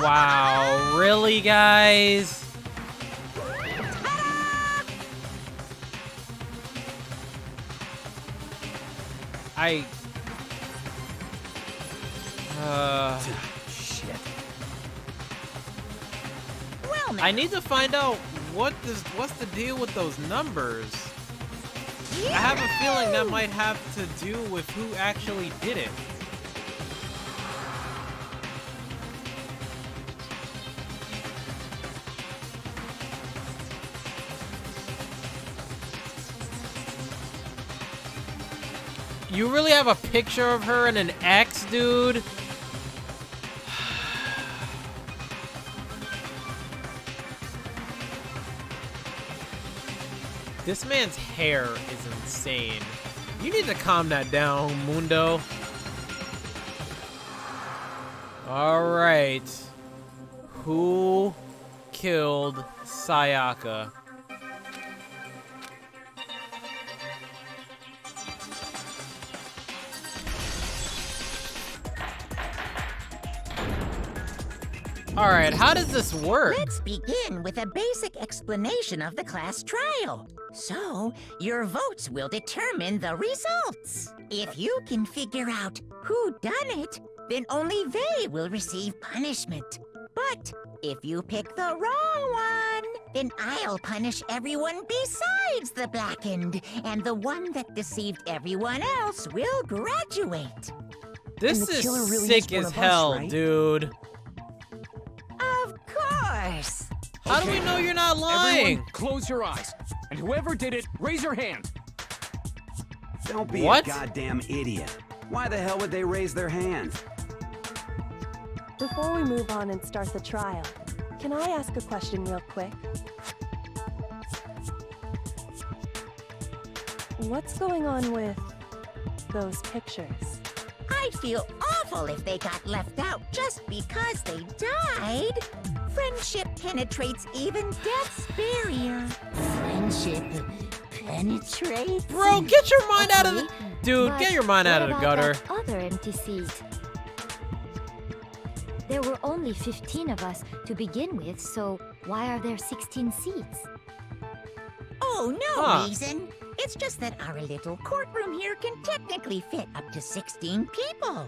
Wow, really, guys? Shit. Well, now, I need to find out what's the deal with those numbers. I have a feeling that might have to do with who actually did it. You really have a picture of her and an X, dude? This man's hair is insane. You need to calm that down, Mundo. Alright. Who killed Sayaka? Alright, how does this work? let's begin with a basic explanation of the class trial. So, your votes will determine the results. If you can figure out who done it, then only they will receive punishment. But if you pick the wrong one, then I'll punish everyone besides the blackened, and the one that deceived everyone else will graduate. This the killer is really sick is one as of us, hell, right? dude. Of course. How do we know you're not lying? Everyone, close your eyes. And whoever did it, raise your hand. Don't be What? a goddamn idiot. Why the hell would they raise their hand? Before we move on and start the trial, can I ask a question real quick? What's going on with those pictures? I'd feel awful if they got left out just because they died. Friendship penetrates even death's barrier. Friendship penetrates? Bro, get your mind out of the... Okay, Dude, but get your mind out of the what about gutter. that other empty seat? There were only 15 of us to begin with, so why are there 16 seats? Oh, no Huh. reason. It's just that our little courtroom here can technically fit up to 16 people.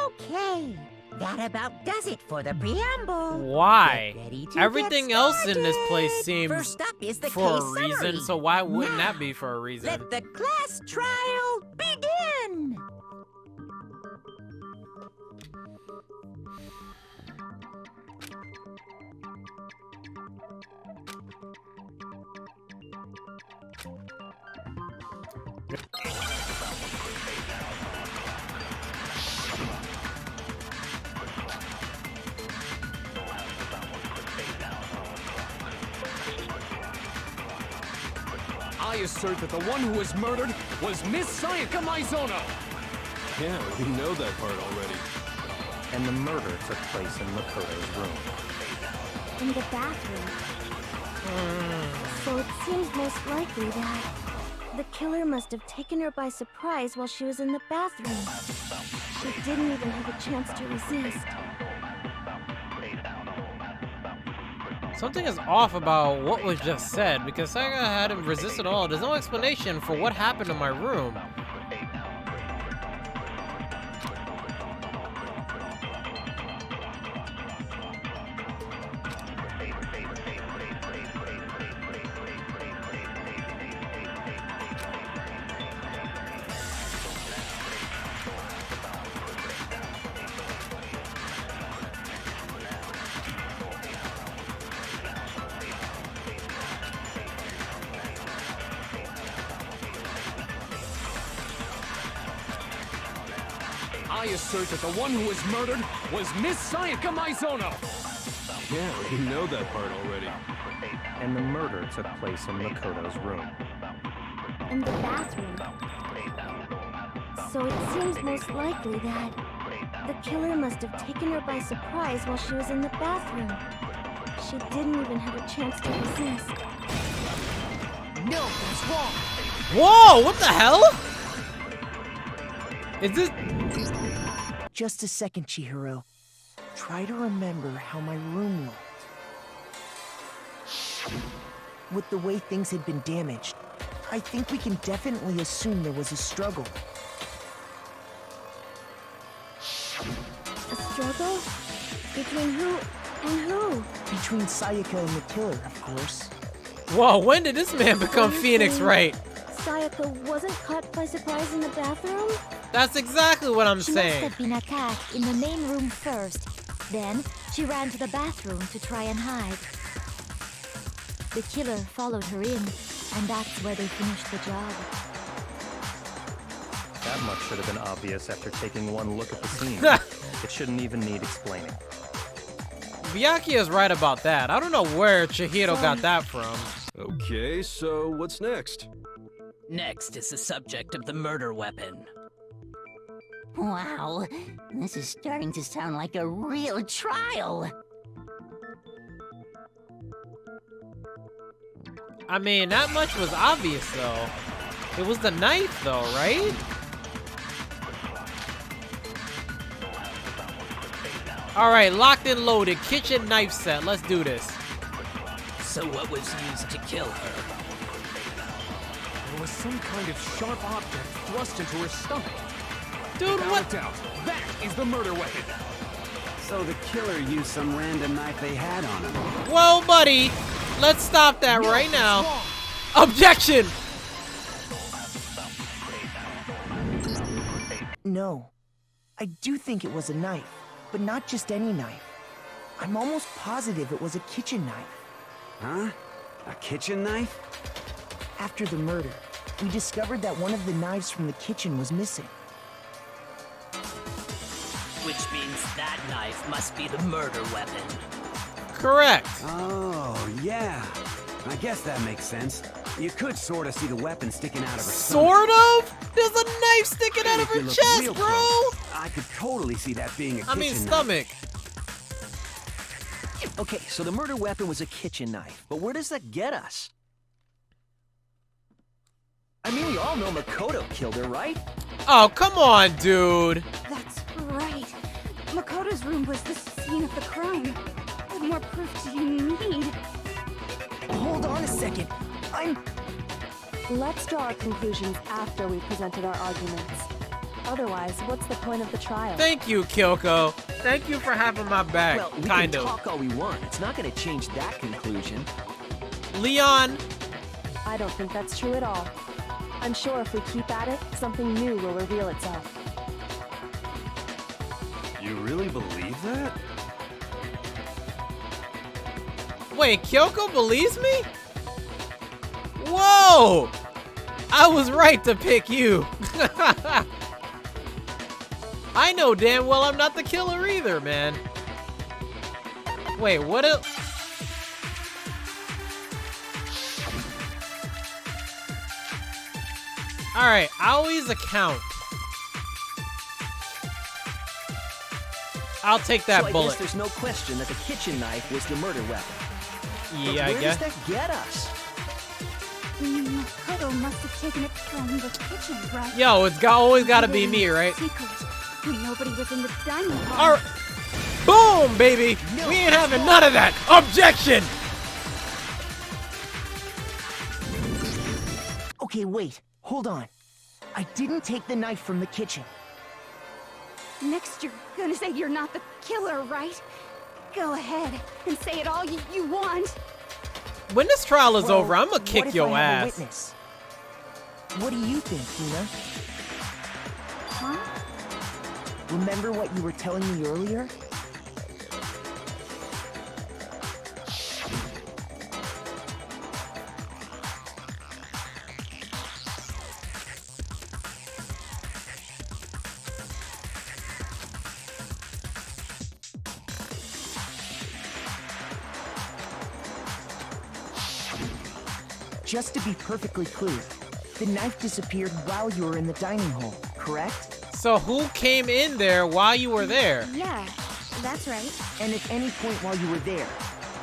Okay, that about does it for the preamble. Why? Get ready to Everything get else in this started. place seems First up is the for a case reason, summary. so why wouldn't Now, that be for a reason? Let the class trial begin! I assert that the one who was murdered was Miss Sayaka Yeah, we know that part already. And the murder took place in Makoto's room. In the bathroom. So it seems most likely that the killer must have taken her by surprise while she was in the bathroom. She didn't even have a chance to resist. Something is off about what was just said, because Saga hadn't resisted at all. There's no explanation for what happened in my room. I assert that the one who was murdered was Miss Sayaka Yeah, we know that part already. And the murder took place in Makoto's room. In the bathroom. So it seems most likely that the killer must have taken her by surprise while she was in the bathroom. She didn't even have a chance to resist. No, that's wrong. Whoa, what the hell? Is this... Just a second, Chihiro. try to remember how my room looked. With the way things had been damaged, I think we can definitely assume there was a struggle. A struggle? Between who and who? Between Sayaka and the killer, of course. Whoa, when did this man become you're Phoenix saying Wright? Sayaka wasn't caught by surprise in the bathroom? That's exactly what I'm She saying. must have been attacked in the main room first. Then, she ran to the bathroom to try and hide. The killer followed her in, and that's where they finished the job. That much should have been obvious after taking one look at the scene. It shouldn't even need explaining. Byakuya is right about that. I don't know where Chihiro got that from. Okay, so what's next? Next is the subject of the murder weapon. Wow, this is starting to sound like a real trial. I mean, that much was obvious, though. It was the knife, though, right? Alright, locked and loaded. Kitchen knife set. Let's do this. So what was used to kill her? There was some kind of sharp object thrust into her stomach. Dude, Without what? a doubt, that is the murder weapon. So the killer used some random knife they had on him. Whoa, buddy. Let's stop that right now. Objection! No. I do think it was a knife, but not just any knife. I'm almost positive it was a kitchen knife. Huh? A kitchen knife? After the murder, we discovered that one of the knives from the kitchen was missing. Which means that knife must be the murder weapon. Correct. Oh, yeah. I guess that makes sense. You could sort of see the weapon sticking out of her Sort of? There's a knife sticking out of If you her look chest, real bro! close, I could totally see that being a I mean, kitchen stomach. Okay, so the murder weapon was a kitchen knife, but where does that get us? I mean, we all know Makoto killed her, right? Oh, come on, dude. That's right. Makoto's room was the scene of the crime. What more proof do you need? Hold on a second. Let's draw our conclusions after we've presented our arguments. Otherwise, what's the point of the trial? Thank you, Kyoko. Thank you for having my back, Well, we kind can of. talk all we want. It's not going to change that conclusion. Leon. I don't think that's true at all. I'm sure if we keep at it, something new will reveal itself. You really believe that? Wait, Kyoko believes me? Whoa! I was right to pick you. I know damn well I'm not the killer either, man. Wait, what else? Alright, always account. I'll take that so bullet. I guess there's no question that the kitchen knife was the murder weapon. Yeah, Where I guess. does that get us? Makoto must have taken it from the kitchen, right? Yo, it's always gotta be me, right? Secret. When nobody was in the dining hall. Alright. Boom, baby! We ain't having none of that! Objection! Okay, wait. Hold on. I didn't take the knife from the kitchen. Next, you're gonna say you're not the killer, right? Go ahead and say it all you want. When this trial is Well, over, I'm gonna what kick if your I have a ass. witness? What do you think, Tina? Huh? Remember what you were telling me earlier? Just to be perfectly clear, the knife disappeared while you were in the dining hall, correct? So who came in there while you were there? Yeah, that's right. And at any point while you were there,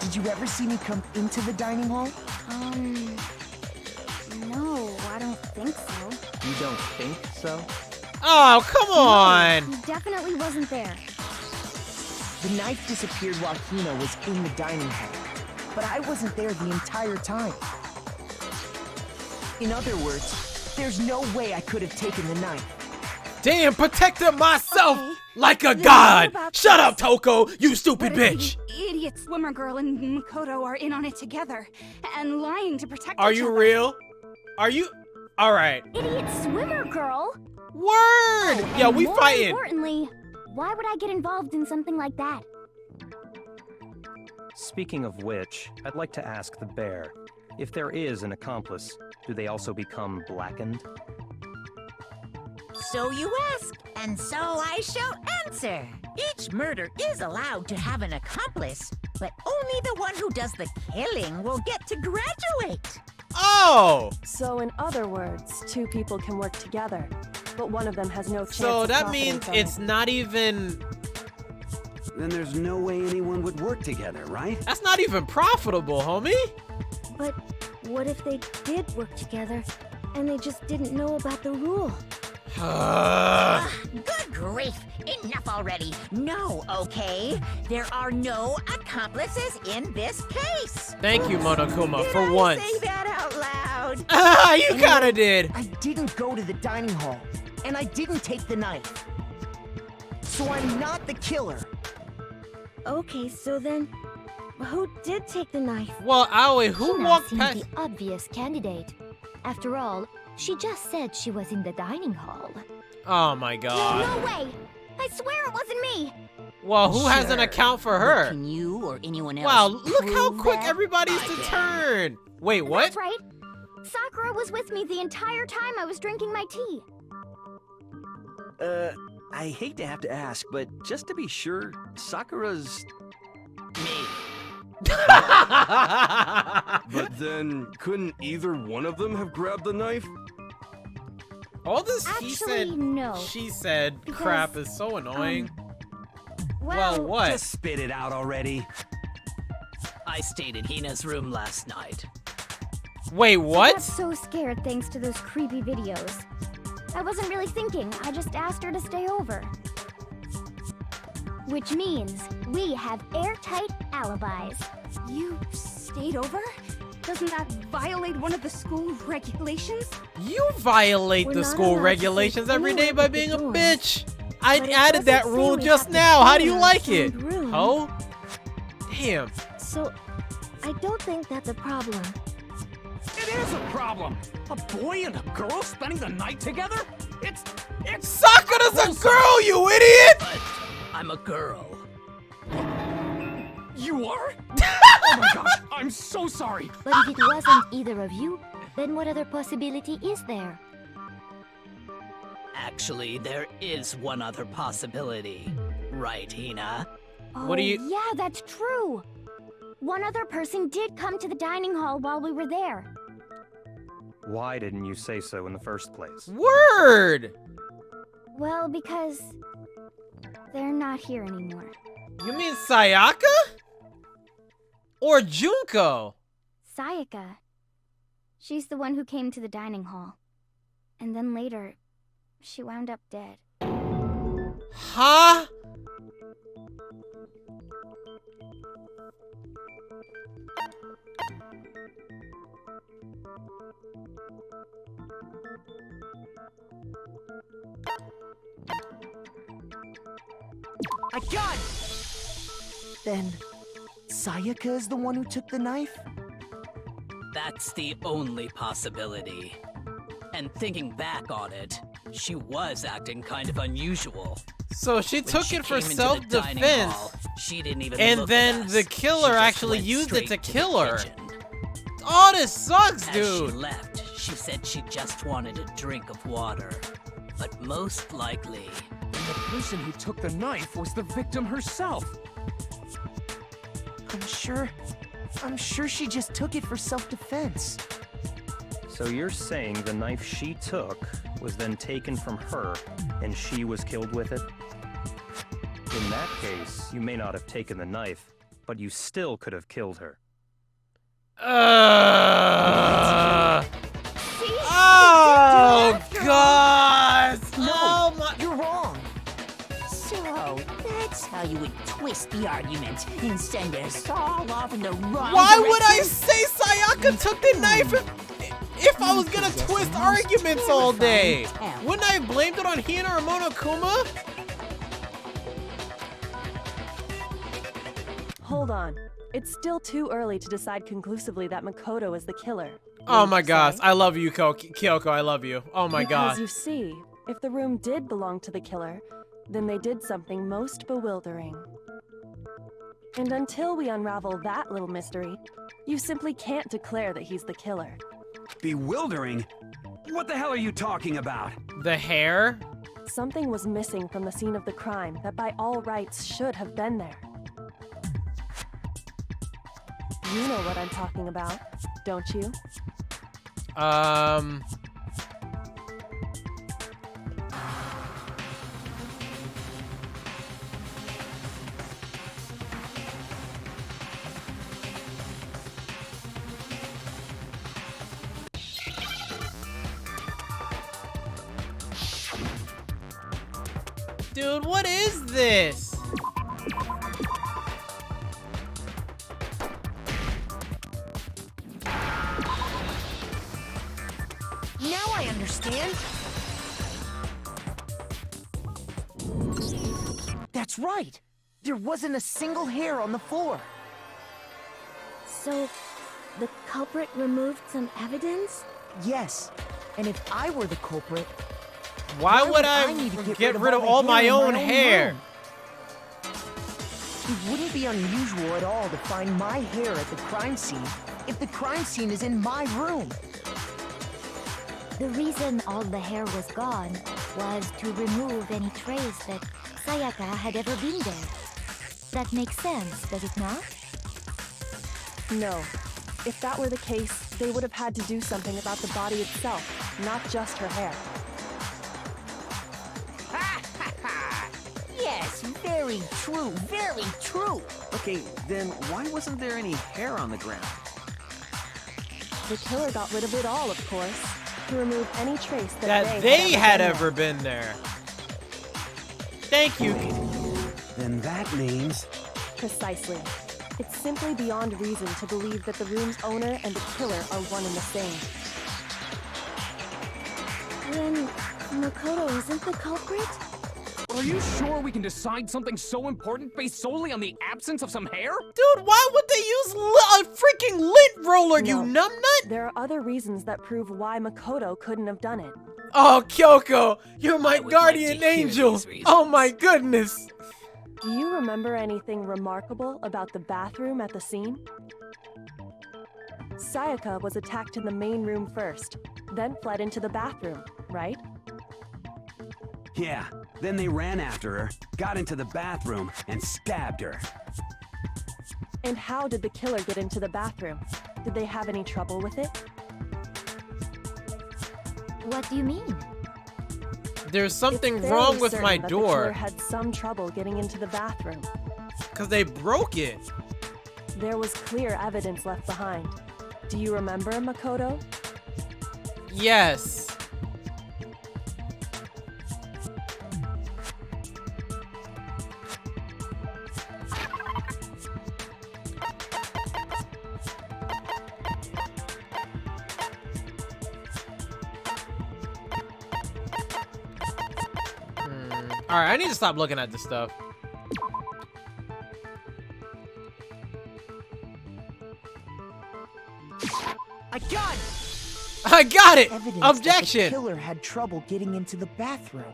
did you ever see me come into the dining hall? No, I don't think so. You don't think so? Oh, come on! He definitely wasn't there. The knife disappeared while Hina was in the dining hall, but I wasn't there the entire time. In other words, there's no way I could have taken the knife. Damn, protected myself Okay. like a Then god. what about Shut this? up, Toko, you stupid What if bitch. the idiot swimmer girl and Makoto are in on it together and lying to protect Are each you other? real? Are you? All right. Idiot swimmer girl? Word. Yeah, And we more fighting. importantly, why would I get involved in something like that? Speaking of which, I'd like to ask the bear, if there is an accomplice, do they also become blackened? So you ask, and so I shall answer. Each murder is allowed to have an accomplice, but only the one who does the killing will get to graduate. Oh. So in other words, two people can work together, but one of them has no chance So of that profiting means from it's it. not even. Then there's no way anyone would work together, right? That's not even profitable, homie. But what if they did work together and they just didn't know about the rule? Good grief! Enough already. No, okay? There are no accomplices in this case. Thank you, Monokuma, Did for I once. say that out loud? Ah, you kinda did. I didn't go to the dining hall, and I didn't take the knife. So I'm not the killer. Okay, so then, who did take the knife? Well, Aoi, who Hina walked seemed past? the obvious candidate. After all, she just said she was in the dining hall. Oh my god. No way! I swear it wasn't me! Well, who has an Sure. account for But her? Can you or anyone else? Wow, look how prove quick that? everybody's I to can. turn. Wait, what? That's right. Sakura was with me the entire time I was drinking my tea. I hate to have to ask, but just to be sure, Sakura's... Me. But then, couldn't either one of them have grabbed the knife? All this he Actually, said, no. she said Because, crap is so annoying. Well, what? Just spit it out already. I stayed in Hina's room last night. Wait, I got what? so scared thanks to those creepy videos. I wasn't really thinking, I just asked her to stay over. Which means we have airtight alibis. You stayed over? Doesn't that violate one of the school regulations? You violate We're the not school allowed to regulations sleep every day anywhere by but the being a dorms. bitch. I But it added that doesn't say rule we just have to now. How stay do you in our like it? assigned room. Ho? Damn. So, I don't think that's a problem. It is a problem. A boy and a girl spending the night together? It's Sakura's a girl, you idiot! But I'm a girl. You are? Oh my gosh, I'm so sorry. But if it wasn't either of you, then what other possibility is there? Actually, there is one other possibility. Right, Hina? What do you- Yeah, that's true. One other person did come to the dining hall while we were there. Why didn't you say so in the first place? Word! Well, because they're not here anymore. You mean Sayaka? Or Junko? Sayaka. She's the one who came to the dining hall. And then later, she wound up dead. Huh? I got it! Then, Sayaka is the one who took the knife? That's the only possibility. And thinking back on it, she was acting kind of unusual. So she When took she it for came into the dining self-defense, hall, she didn't even and look then at us. the killer She just actually went used it to straight the kill her. kitchen. Oh, this sucks, As dude. she left, she said she just wanted a drink of water. But most likely, And the person who took the knife was the victim herself. I'm sure she just took it for self-defense. So you're saying the knife she took was then taken from her, and she was killed with it? In that case, you may not have taken the knife, but you still could have killed her. Oh, God! No, Oh, my... you're wrong. So, that's how you would twist twist the argument and send us all off in the wrong Why direction. would I say Sayaka took the knife if I was gonna twist arguments all day? Wouldn't I have blamed it on Hina or Monokuma? Hold on. It's still too early to decide conclusively that Makoto is the killer. Oh my gosh, I love you, Kyoko, I love you. Oh my god. Because you see, if the room did belong to the killer, then they did something most bewildering. And until we unravel that little mystery, you simply can't declare that he's the killer. Bewildering? What the hell are you talking about? The hair? Something was missing from the scene of the crime that by all rights should have been there. You know what I'm talking about, don't you? Dude, what is this? Now I understand. That's right. There wasn't a single hair on the floor. So, the culprit removed some evidence? Yes. And if I were the culprit, Why would I need to get rid of all my hair in own hair? room? It wouldn't be unusual at all to find my hair at the crime scene if the crime scene is in my room. The reason all the hair was gone was to remove any trace that Sayaka had ever been there. That makes sense, does it not? No. If that were the case, they would have had to do something about the body itself, not just her hair. Yes, very true, very true. Okay, then why wasn't there any hair on the ground? The killer got rid of it all, of course, to remove any trace That they had ever been there. Thank you. Then that means... Precisely. It's simply beyond reason to believe that the room's owner and the killer are one and the same. Then, Makoto isn't the culprit? Are you sure we can decide something so important based solely on the absence of some hair? Dude, why would they use a freaking lint roller, you No. numbnut? There are other reasons that prove why Makoto couldn't have done it. Oh, Kyoko, you're my would guardian like to hear angel. these reasons. Oh my goodness. Do you remember anything remarkable about the bathroom at the scene? Sayaka was attacked in the main room first, then fled into the bathroom, right? Yeah, then they ran after her, got into the bathroom, and stabbed her. And how did the killer get into the bathroom? Did they have any trouble with it? What do you mean? There's something It's wrong fairly with certain my that the killer door. had some trouble getting into the bathroom. Because they broke it. There was clear evidence left behind. Do you remember, Makoto? Yes. Alright, I need to stop looking at this stuff. I got it! I got it! Evidence that the Objection! killer had trouble getting into the bathroom.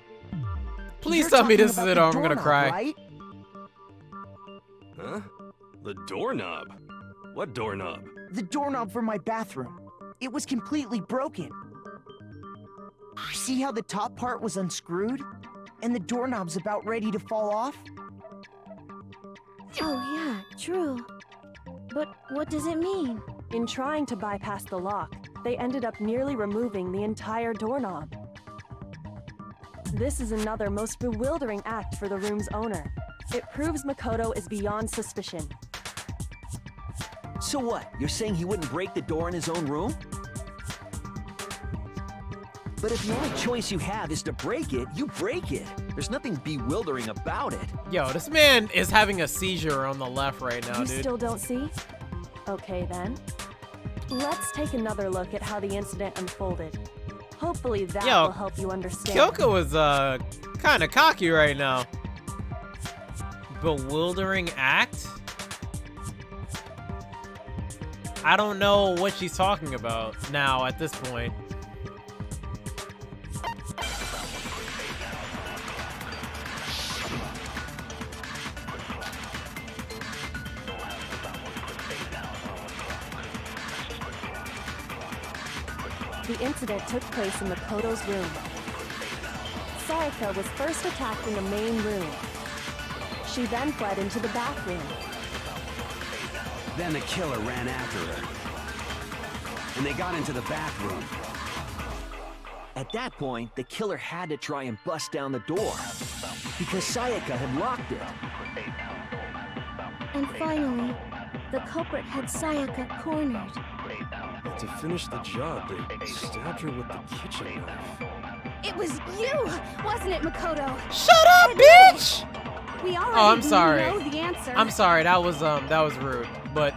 Please You're tell me talking this is about it the or I'm gonna doorknob, cry. Right? Huh? The doorknob? What doorknob? The doorknob for my bathroom. It was completely broken. See how the top part was unscrewed? And the doorknob's about ready to fall off? Oh yeah, true. But what does it mean? In trying to bypass the lock, they ended up nearly removing the entire doorknob. This is another most bewildering act for the room's owner. It proves Makoto is beyond suspicion. So what? You're saying he wouldn't break the door in his own room? But if the only choice you have is to break it, you break it. There's nothing bewildering about it. Yo, this man is having a seizure on the left right now, You dude. still don't see? Okay then. Let's take another look at how the incident unfolded. Hopefully that will help you understand. Kyoko was kind of cocky right now. Bewildering act? I don't know what she's talking about now at this point. The incident took place in Makoto's room. Sayaka was first attacked in the main room. She then fled into the bathroom. Then the killer ran after her. And they got into the bathroom. At that point, the killer had to try and bust down the door, because Sayaka had locked it. And finally, the culprit had Sayaka cornered. To finish the job, they stabbed her with the kitchen knife. It was you, wasn't it, Makoto? Shut up, bitch! We already Oh, I'm sorry. know the answer. I'm sorry. That was rude. But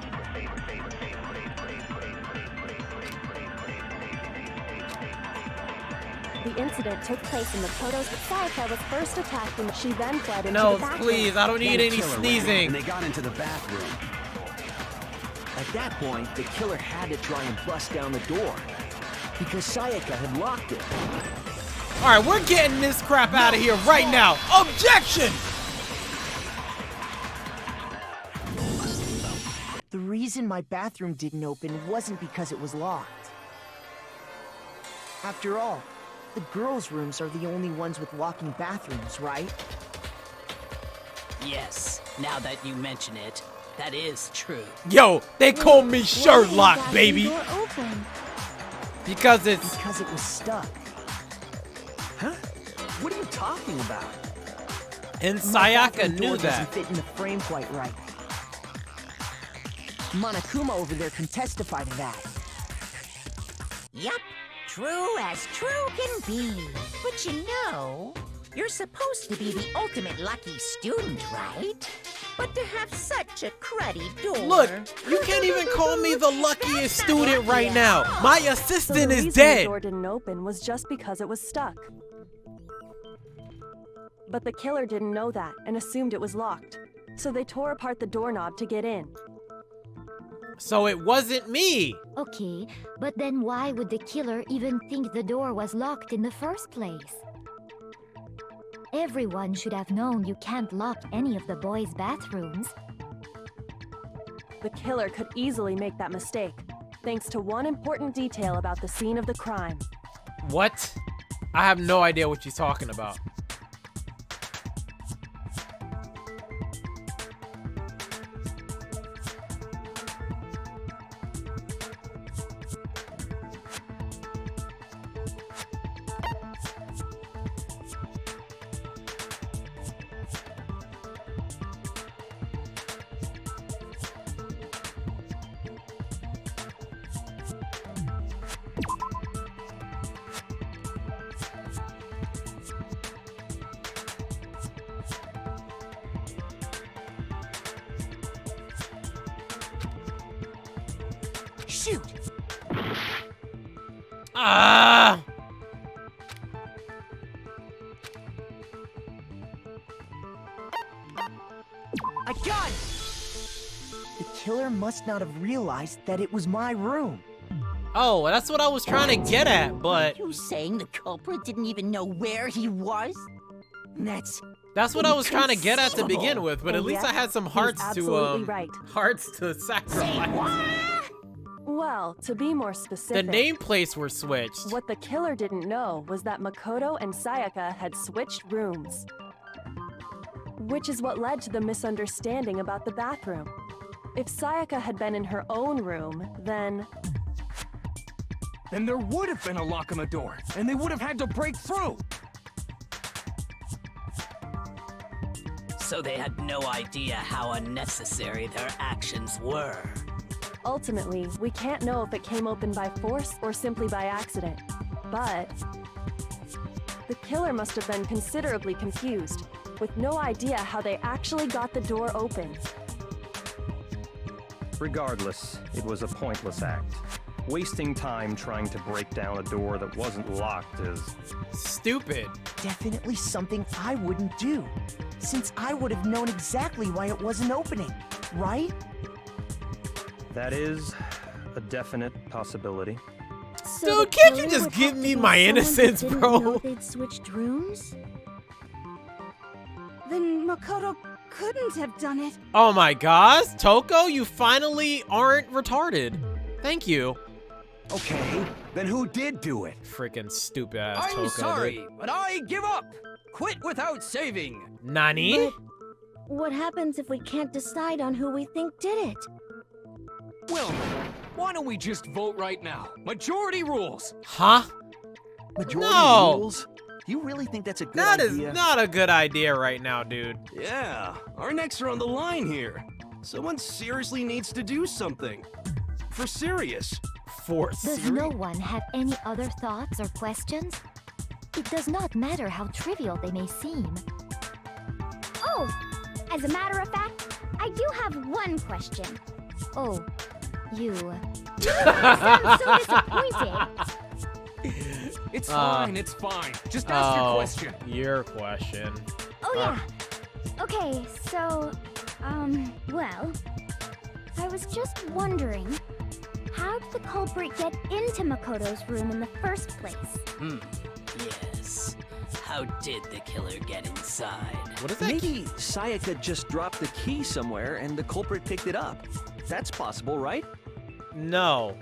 The incident took place in Makoto's. Sayaka was first attacked and she then fled into no, the bathroom. please, I don't need Then the any killer ran, sneezing. And they got into the bathroom. At that point, the killer had to try and bust down the door, because Sayaka had locked it. All right, we're getting this crap out of here right now. Objection! The reason my bathroom didn't open wasn't because it was locked. After all, the girls' rooms are the only ones with locking bathrooms, right? Yes, now that you mention it, that is true. Yo, they call me Sherlock, baby. Door open. Because it was stuck. Huh? What are you talking about? And My Sayaka bathroom knew door that. doesn't fit in the frame quite right. Monokuma over there can testify to that. Yup, true as true can be. But you know, you're supposed to be the ultimate lucky student, right? But to have such a cruddy door... Look, you can't even call me the luckiest student right now. My So assistant the is reason the dead. door didn't open was just because it was stuck. But the killer didn't know that and assumed it was locked. So they tore apart the doorknob to get in. So it wasn't me. Okay, but then why would the killer even think the door was locked in the first place? Everyone should have known you can't lock any of the boys' bathrooms. The killer could easily make that mistake, thanks to one important detail about the scene of the crime. What? I have no idea what you're talking about. Shoot! Ah! I got it! The killer must not have realized that it was my room. Oh, that's what I was trying to get at, but You saying the culprit didn't even know where he was? that's what I was trying to get at to begin with. But at And least yet, I had some he's hearts to absolutely right. hearts to sacrifice. Well, to be more The specific, nameplates were switched. what the killer didn't know was that Makoto and Sayaka had switched rooms. Which is what led to the misunderstanding about the bathroom. If Sayaka had been in her own room, then There would have been a lock on the door, and they would have had to break through. So they had no idea how unnecessary their actions were. ultimately, we can't know if it came open by force or simply by accident. But The killer must have been considerably confused, with no idea how they actually got the door open. Regardless, it was a pointless act. Wasting time trying to break down a door that wasn't locked is... stupid. Definitely something I wouldn't do, since I would have known exactly why it wasn't opening, right? That is a definite possibility. So Dude, can't you just give me my innocence, bro? Know they'd switched rooms? Then Makoto couldn't have done it. Oh my gosh, Toko, you finally aren't retarded. Thank you. Okay, then who did do it? Freaking stupid ass Toko. I'm sorry, but I give up. Quit without saving. Nani? But what happens if we can't decide on who we think did it? Well, why don't we just vote right now? Majority rules. Huh? Majority No. rules? You really think that's a good That idea? is not a good idea right now, dude. Yeah, our necks are on the line here. Someone seriously needs to do something. For serious. For Does serious? no one have any other thoughts or questions? It does not matter how trivial they may seem. Oh, as a matter of fact, I do have one question. Oh, you. I'm so disappointed. It's fine, it's fine. Just ask your question. Your question. Oh yeah. Okay, so, well, I was just wondering, how did the culprit get into Makoto's room in the first place? Yes. How did the killer get inside? What is that? Maybe Sayaka just dropped the key somewhere and the culprit picked it up. That's possible, right? No.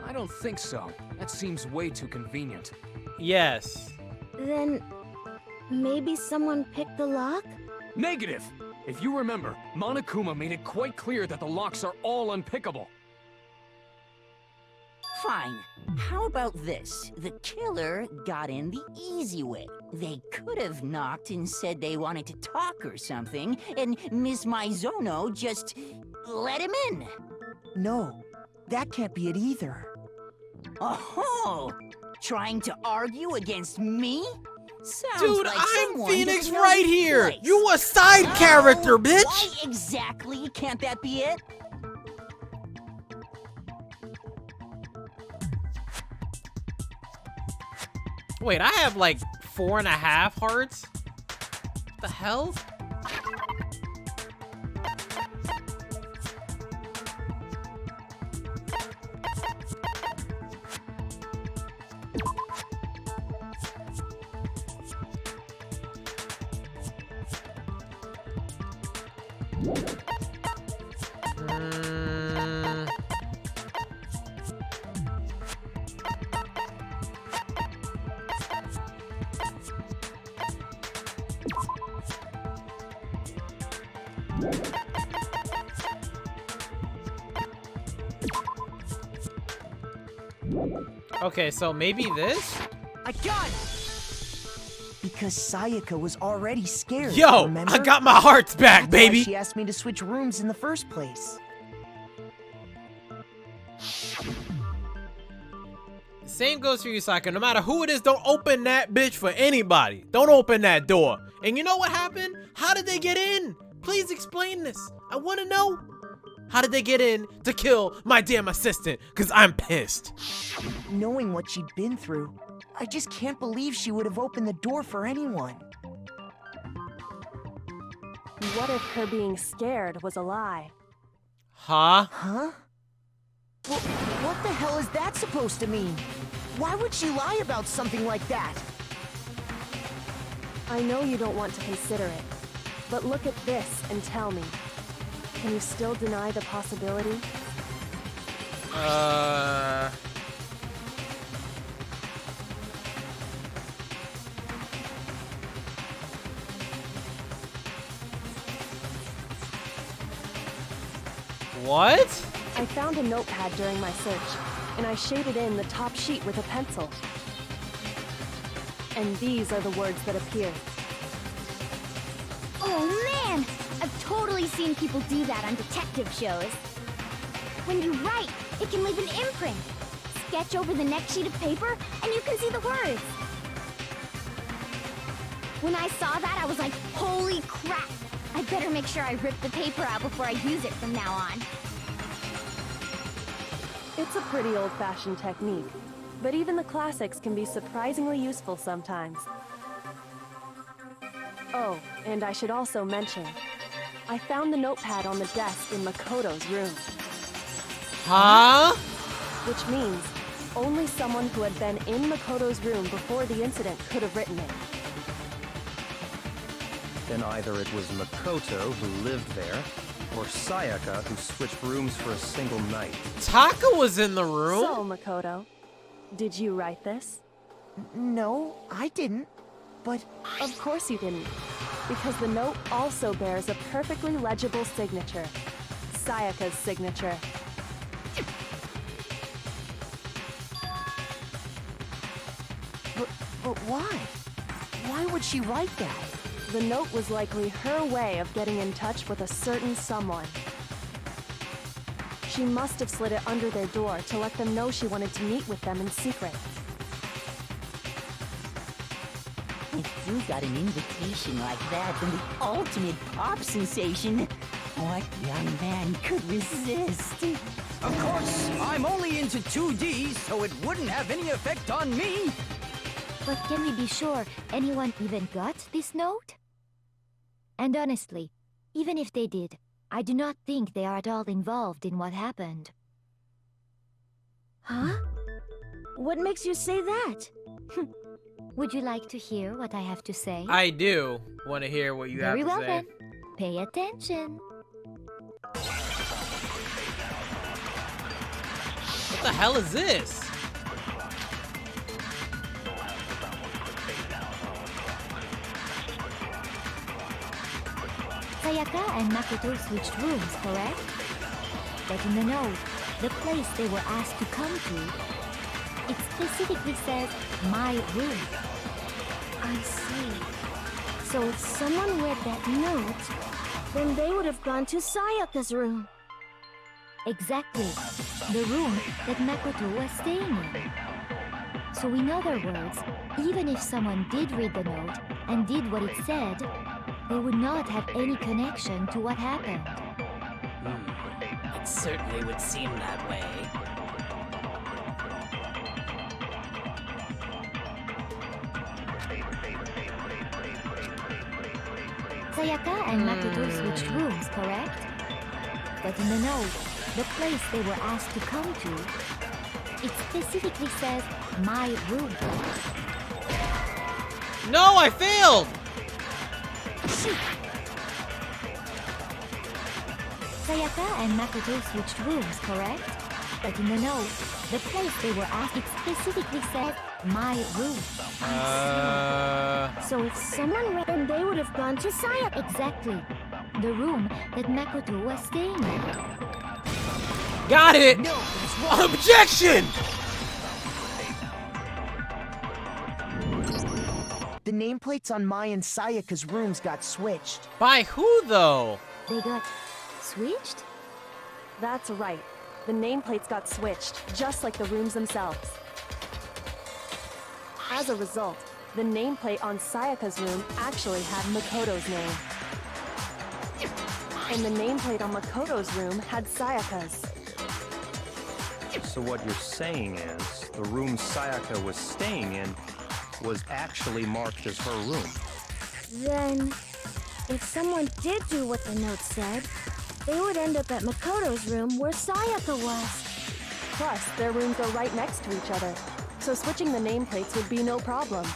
I don't think so. That seems way too convenient. Yes. Then maybe someone picked the lock? Negative! If you remember, Monokuma made it quite clear that the locks are all unpickable. Fine. How about this? The killer got in the easy way. They could have knocked and said they wanted to talk or something, and Miss Maizono just let him in. No, that can't be it either. Oh, trying to argue against me? Sounds Dude, like I'm someone Phoenix doesn't know right his here. place. You a side character, bitch. Why exactly can't that be it? Wait, I have like 4.5 hearts? What the hell? Okay, so maybe this? I got it! Because Sayaka was already scared, Yo, remember? I got my hearts back, That's why baby! she asked me to switch rooms in the first place. Same goes for you, Sayaka. No matter who it is, don't open that bitch for anybody. Don't open that door. And you know what happened? How did they get in? Please explain this. I want to know. How did they get in to kill my damn assistant? Because I'm pissed. Knowing what she'd been through, I just can't believe she would have opened the door for anyone. What if her being scared was a lie? Huh? Huh? Well, what the hell is that supposed to mean? Why would she lie about something like that? I know you don't want to consider it, but look at this and tell me. Can you still deny the possibility? What? I found a notepad during my search, and I shaded in the top sheet with a pencil. And these are the words that appeared. Oh man! I've totally seen people do that on detective shows. When you write, it can leave an imprint. Sketch over the next sheet of paper, and you can see the words. When I saw that, I was like, holy crap! I better make sure I rip the paper out before I use it from now on. It's a pretty old-fashioned technique, but even the classics can be surprisingly useful sometimes. Oh, and I should also mention, I found the notepad on the desk in Makoto's room. Huh? Which means only someone who had been in Makoto's room before the incident could have written it. Then either it was Makoto who lived there, or Sayaka who switched rooms for a single night. Taka was in the room? So, Makoto, did you write this? No, I didn't. But of course you didn't, because the note also bears a perfectly legible signature. Sayaka's signature. But why? Why would she write that? The note was likely her way of getting in touch with a certain someone. She must have slid it under their door to let them know she wanted to meet with them in secret. If you got an invitation like that from the ultimate pop sensation, what young man could resist? Of course, I'm only into 2D, so it wouldn't have any effect on me. But can we be sure anyone even got this note? And honestly, even if they did, I do not think they are at all involved in what happened. Huh? What makes you say that? Would you like to hear what I have to say? I do want to hear what you have to Very well say. then. Pay attention. What the hell is this? Sayaka and Makoto switched rooms, correct? But in the note, the place they were asked to come to, it specifically says, my room. I see. So if someone read that note, then they would have gone to Sayaka's room. Exactly. The room that Makoto was staying in. So in other words, even if someone did read the note and did what it said, they would not have any connection to what happened. It certainly would seem that way. Sayaka and Makoto switched rooms, correct? But in the note, the place they were asked to come to, it specifically says, my room. No, I failed! Sayaka and Makoto switched rooms, correct? But in the note, the place they were asked, it specifically said, my room. So if someone read, then they would have gone to Sayaka. Exactly. The room that Makoto was staying in. Got it! No, objection! The nameplates on Mai and Sayaka's rooms got switched. By who, though? They got switched? That's right. The nameplates got switched, just like the rooms themselves. As a result, the nameplate on Sayaka's room actually had Makoto's name. And the nameplate on Makoto's room had Sayaka's. So what you're saying is, the room Sayaka was staying in was actually marked as her room. Then, if someone did do what the note said, they would end up at Makoto's room where Sayaka was. Plus, their rooms are right next to each other, so switching the nameplates would be no problem.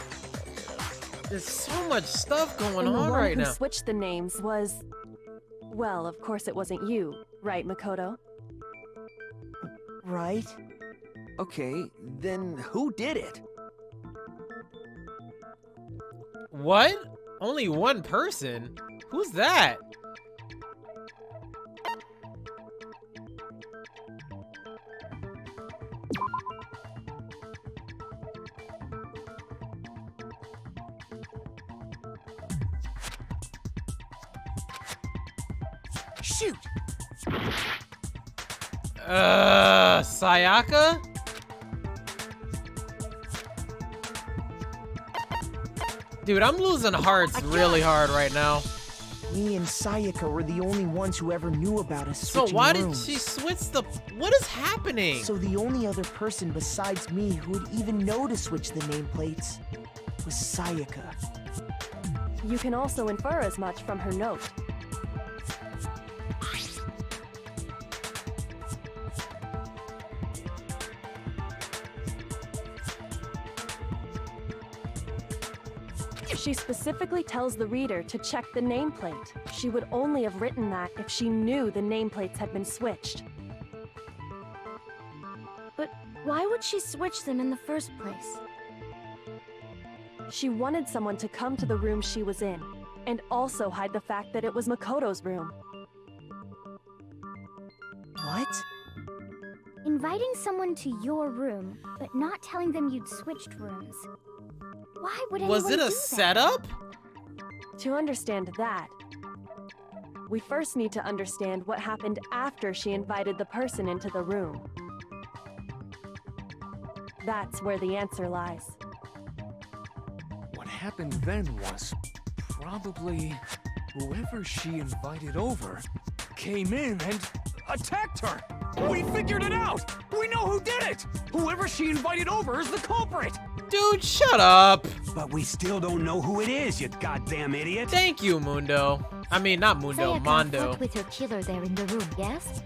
There's so much stuff going And on the one right who now. switched the names was... Well, of course it wasn't you, right, Makoto? Right. Okay, then who did it? What? Only one person? Who's that? Shoot! Dude, I'm losing hearts really hard right now. Me and Sayaka were the only ones who ever knew about us So switching why rooms. did she switch the... What is happening? So the only other person besides me who would even know to switch the nameplates was Sayaka. You can also infer as much from her note. She specifically tells the reader to check the nameplate. She would only have written that if she knew the nameplates had been switched. But why would she switch them in the first place? She wanted someone to come to the room she was in, and also hide the fact that it was Makoto's room. What? Inviting someone to your room, but not telling them you'd switched rooms. Why would anyone Was it do a that? setup? To understand that, we first need to understand what happened after she invited the person into the room. That's where the answer lies. What happened then was probably whoever she invited over came in and attacked her. We figured it out. We know who did it. Whoever she invited over is the culprit. Dude, shut up. But we still don't know who it is, you goddamn idiot. Thank you, Mundo. I mean, not Mundo, Sayaka Mondo. fought with her killer there in the room, yes?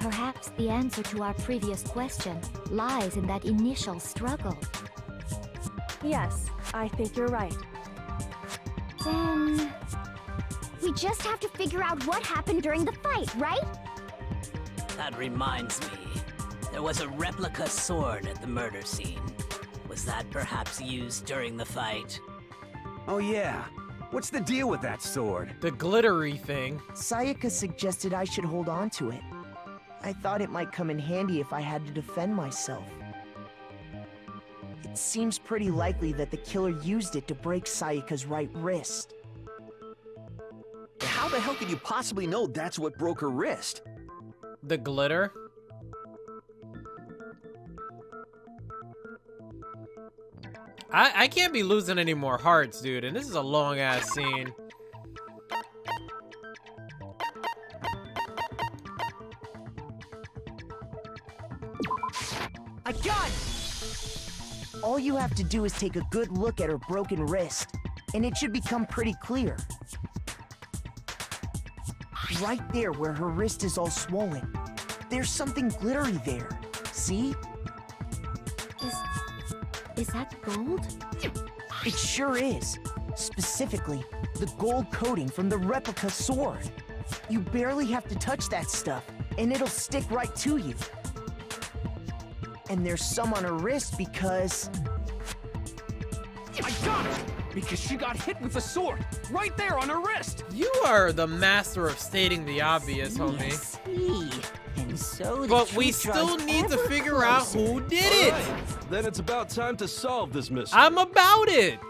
Perhaps the answer to our previous question lies in that initial struggle. Yes, I think you're right. Then... we just have to figure out what happened during the fight, right? That reminds me. There was a replica sword at the murder scene. Was that perhaps used during the fight? Oh yeah. What's the deal with that sword? The glittery thing. Sayaka suggested I should hold on to it. I thought it might come in handy if I had to defend myself. It seems pretty likely that the killer used it to break Sayaka's right wrist. How the hell could you possibly know that's what broke her wrist? The glitter. I can't be losing any more hearts, dude, and this is a long-ass scene. I got it! All you have to do is take a good look at her broken wrist, and it should become pretty clear. Right there where her wrist is all swollen, there's something glittery there. See? Is that gold? It sure is. Specifically, the gold coating from the replica sword. You barely have to touch that stuff, and it'll stick right to you. And there's some on her wrist because... I got it! Because she got hit with the sword, right there on her wrist! You are the master of stating the obvious, homie. See, and so But we still need to figure out who did it! Then it's about time to solve this mystery. I'm about it!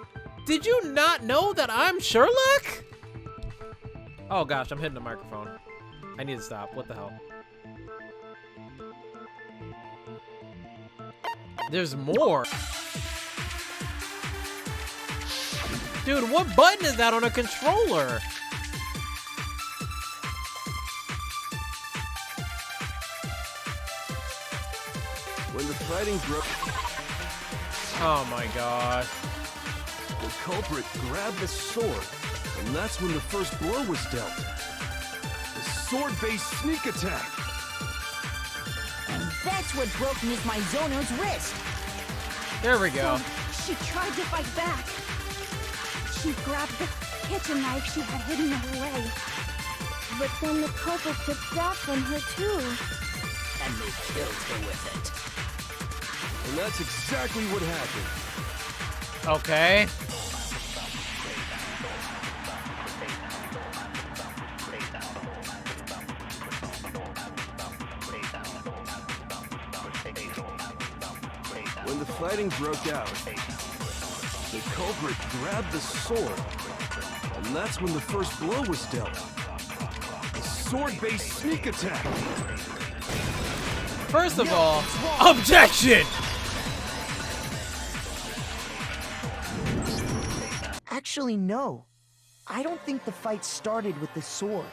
Did you not know that I'm Sherlock? Oh gosh, I'm hitting the microphone. I need to stop. What the hell? There's more. Dude, what button is that on a controller? When the fighting broke, Oh my gosh. the culprit grabbed the sword, and that's when the first blow was dealt. The sword-based sneak attack. And that's what broke Miss Mizono's wrist. There we go. She tried to fight back. She grabbed the kitchen knife she had hidden away. But then the culprit took that from her too. And they killed her with it. And that's exactly what happened. Okay. When the fighting broke out, the culprit grabbed the sword, and that's when the first blow was dealt. The sword-based sneak attack. First of all, objection! Actually, no. I don't think the fight started with the sword.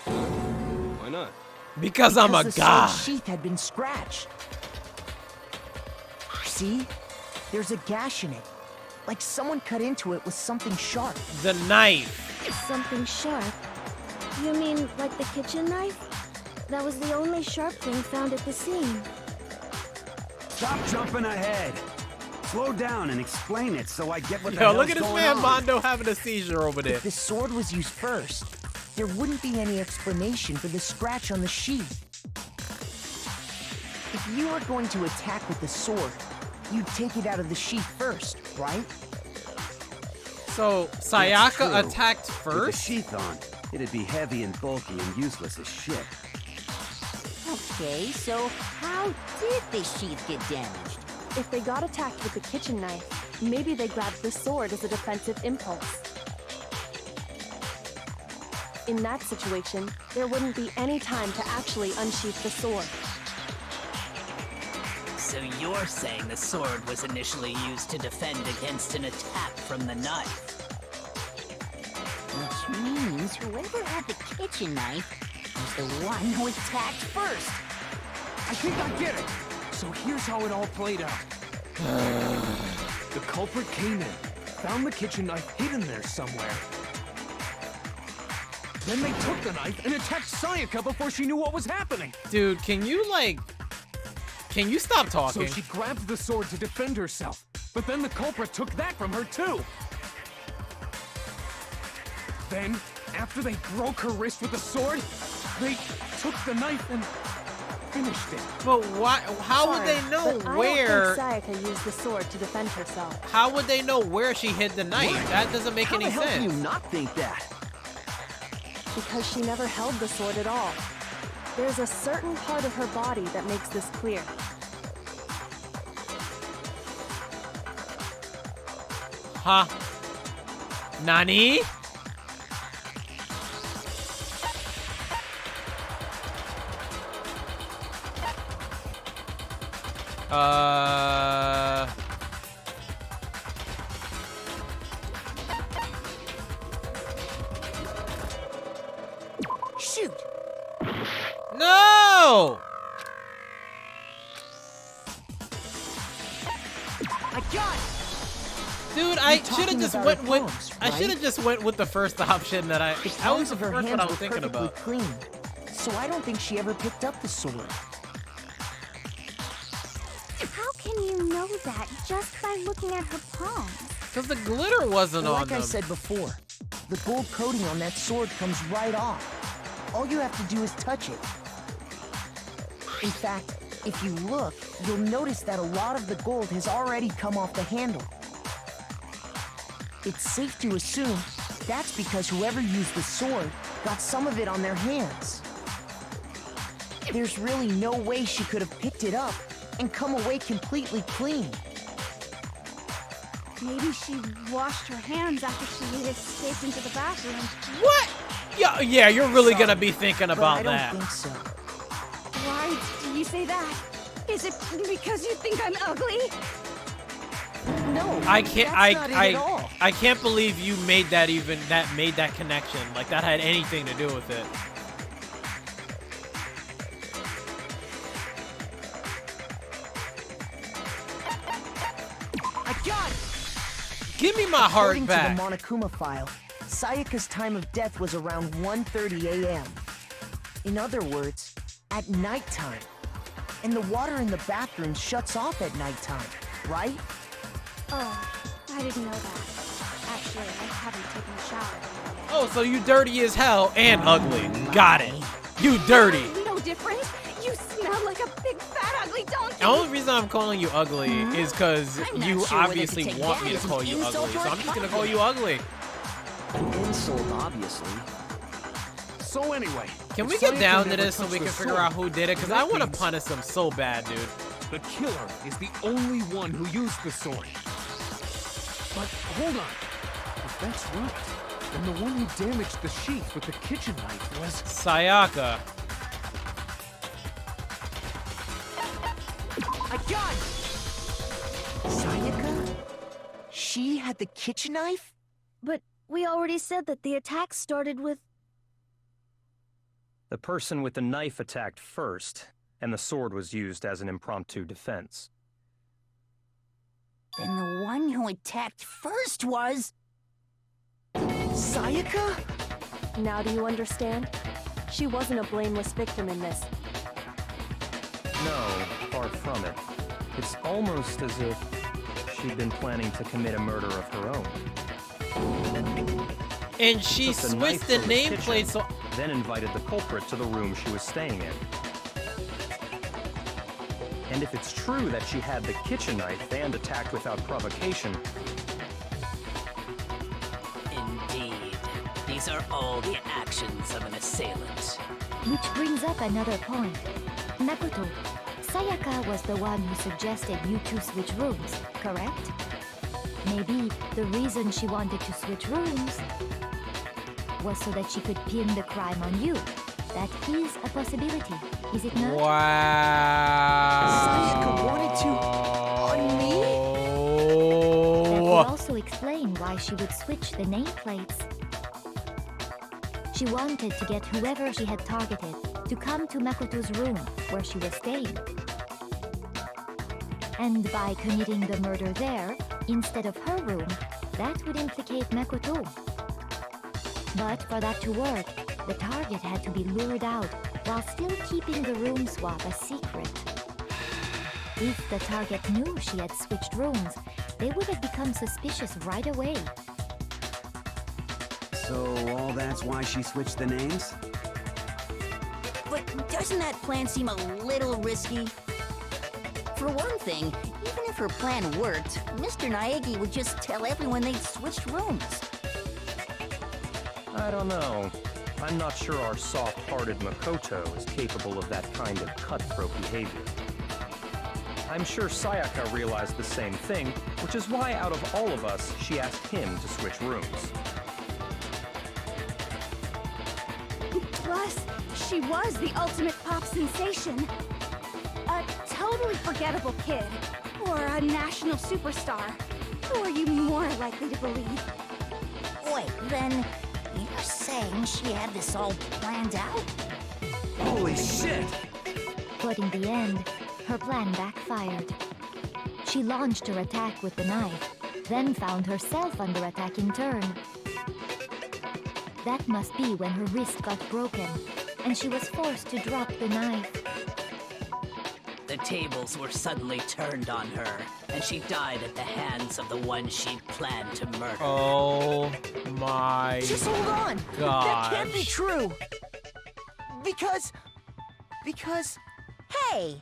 Why not? Because I'm a the god. sword sheath had been scratched. See? There's a gash in it. Like someone cut into it with something sharp. The knife. Something sharp? You mean like the kitchen knife? That was the only sharp thing found at the scene. Stop jumping ahead. Slow down and explain it so I get what the Yo, hell's look at this going man on. Mondo having a seizure over there. If the sword was used first, there wouldn't be any explanation for the scratch on the sheath. If you were going to attack with the sword, you'd take it out of the sheath first, right? So, That's Sayaka true. attacked With the first? sheath on, it'd be heavy and bulky and useless as shit. Okay, so how did the sheath get damaged? If they got attacked with the kitchen knife, maybe they grabbed the sword as a defensive impulse. In that situation, there wouldn't be any time to actually unsheath the sword. So you're saying the sword was initially used to defend against an attack from the knife? Which means whoever had the kitchen knife was the one who attacked first. I think I get it. So here's how it all played out. The culprit came in, found the kitchen knife hidden there somewhere. Then they took the knife and attacked Sayaka before she knew what was happening. Dude, can you stop talking? So she grabbed the sword to defend herself, but then the culprit took that from her too. Then, after they broke her wrist with the sword, they took the knife and finished it. But why? How would Sorry, they know but where? I don't think Sayaka used the sword to defend herself. How would they know where she hid the knife? What? That doesn't make How any the hell sense. can you not think that? Because she never held the sword at all. There's a certain part of her body that makes this clear. Huh? Nani? Shoot! No! I got it! Dude, I You're should have talking just about went her with. palms, I should have right? just went with the first option that I. The That was palms the of her first hands one I were was thinking perfectly about. clean, so I don't think she ever picked up the sword. How can you know that just by looking at her palms? Because the glitter wasn't Well, on like them. I said before, the gold coating on that sword comes right off. All you have to do is touch it. In fact, if you look, you'll notice that a lot of the gold has already come off the handle. It's safe to assume that's because whoever used the sword got some of it on their hands. There's really no way she could have picked it up and come away completely clean. Maybe she washed her hands after she escaped into the bathroom. What? Yeah, you're really gonna be thinking But about I don't that. think so. Why do you say that? Is it because you think I'm ugly? No, I can't. that's not it at all. I can't believe you made that made that connection. Like that had anything to do with it. I got it! Give me my heart According back. to the Monokuma file, Sayaka's time of death was around 1:30 a.m. In other words, at nighttime. And the water in the bathroom shuts off at nighttime, right? Oh, I didn't know that. Actually, I haven't taken a shower yet. Oh, so you dirty as hell and ugly. Got it. You dirty. No difference. You smell like a big fat ugly donkey. The only reason I'm calling you ugly is because I'm not you sure whether to obviously take want that me to as an call you insult ugly, or so a I'm just gonna call compliment. you ugly. An insult, obviously. So anyway, Can if we get Sayaka down to never this so touched we the can figure sword, out who did it? Because that I want to means punish him so bad, dude. the killer is the only one who used the sword. But hold on. If that's right, then the one who damaged the sheath with the kitchen knife was Sayaka. I got it! Sayaka? she had the kitchen knife? But we already said that the attack started with... The person with the knife attacked first, and the sword was used as an impromptu defense. Then the one who attacked first was... Sayaka? Now do you understand? She wasn't a blameless victim in this. No, far from it. It's almost as if she'd been planning to commit a murder of her own. And she Took the switched knife the from the nameplate kitchen, so... Then invited the culprit to the room she was staying in. And if it's true that she had the kitchen knife and attacked without provocation... Indeed. These are all the actions of an assailant. Which brings up another point. Makoto, Sayaka was the one who suggested you two switch rooms, correct? Maybe the reason she wanted to switch rooms was so that she could pin the crime on you. That is a possibility, is it not? Wow. Sayaka wanted to... on me? That would also explain why she would switch the nameplates. She wanted to get whoever she had targeted to come to Makoto's room where she was staying. And by committing the murder there, instead of her room, that would implicate Makoto. But for that to work, the target had to be lured out while still keeping the room swap a secret. If the target knew she had switched rooms, they would have become suspicious right away. So all that's why she switched the names? But doesn't that plan seem a little risky? For one thing, even if her plan worked, Mr. Naegi would just tell everyone they'd switched rooms. I don't know. I'm not sure our soft-hearted Makoto is capable of that kind of cutthroat behavior. I'm sure Sayaka realized the same thing, which is why out of all of us, she asked him to switch rooms. Plus, she was the ultimate pop sensation. A totally forgettable kid. Or a national superstar. Who are you more likely to believe? Wait, then you're saying she had this all planned out? Holy shit! But in the end, her plan backfired. She launched her attack with the knife, then found herself under attack in turn. That must be when her wrist got broken, and she was forced to drop the knife. The tables were suddenly turned on her, and she died at the hands of the one she'd planned to murder. Oh my Just hold on! gosh. That can't be true! Because... Hey!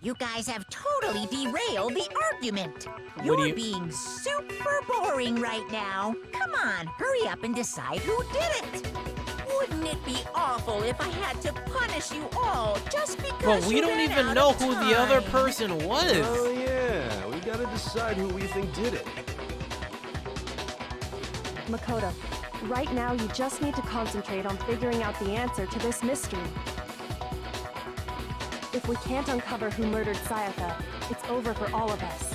You guys have totally derailed the argument. What You're do you- being super boring right now. Come on, hurry up and decide who did it. Wouldn't it be awful if I had to punish you all just because But we you don't ran even out know of who the other time? person was. Oh yeah, we gotta decide who we think did it. Makoto, right now you just need to concentrate on figuring out the answer to this mystery. If we can't uncover who murdered Sayaka, it's over for all of us.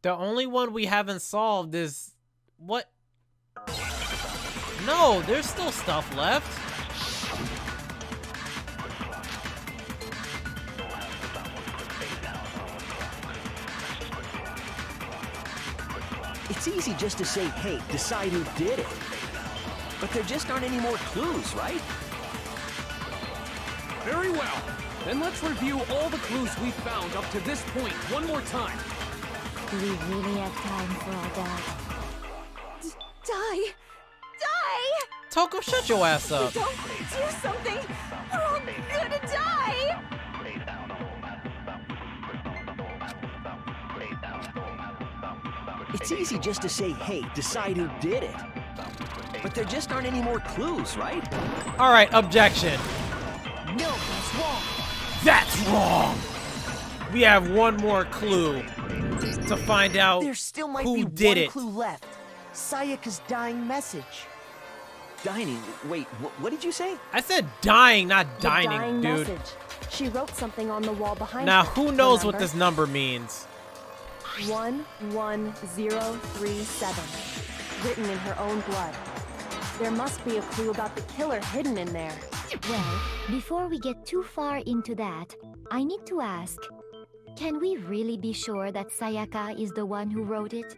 The only one we haven't solved is... what? No, there's still stuff left. It's easy just to say, hey, decide who did it. But there just aren't any more clues, right? Very well. Then let's review all the clues we've found up to this point one more time. Do we really have time for all that? Die! Die! Toko, shut your ass up. Don't do something! We're all gonna die! It's easy just to say, hey, decide who did it. But there just aren't any more clues, right? All right, objection. No, that's wrong. That's wrong. We have one more clue to find out There still might who be did one it. clue left. Sayaka's dying message. Dining? Wait, what did you say? I said dying, not The dining, dying dude. message. She wrote something on the wall behind Now, her. who knows what remember? this number means? 11037. Written in her own blood. There must be a clue about the killer hidden in there. Well, before we get too far into that, I need to ask, can we really be sure that Sayaka is the one who wrote it?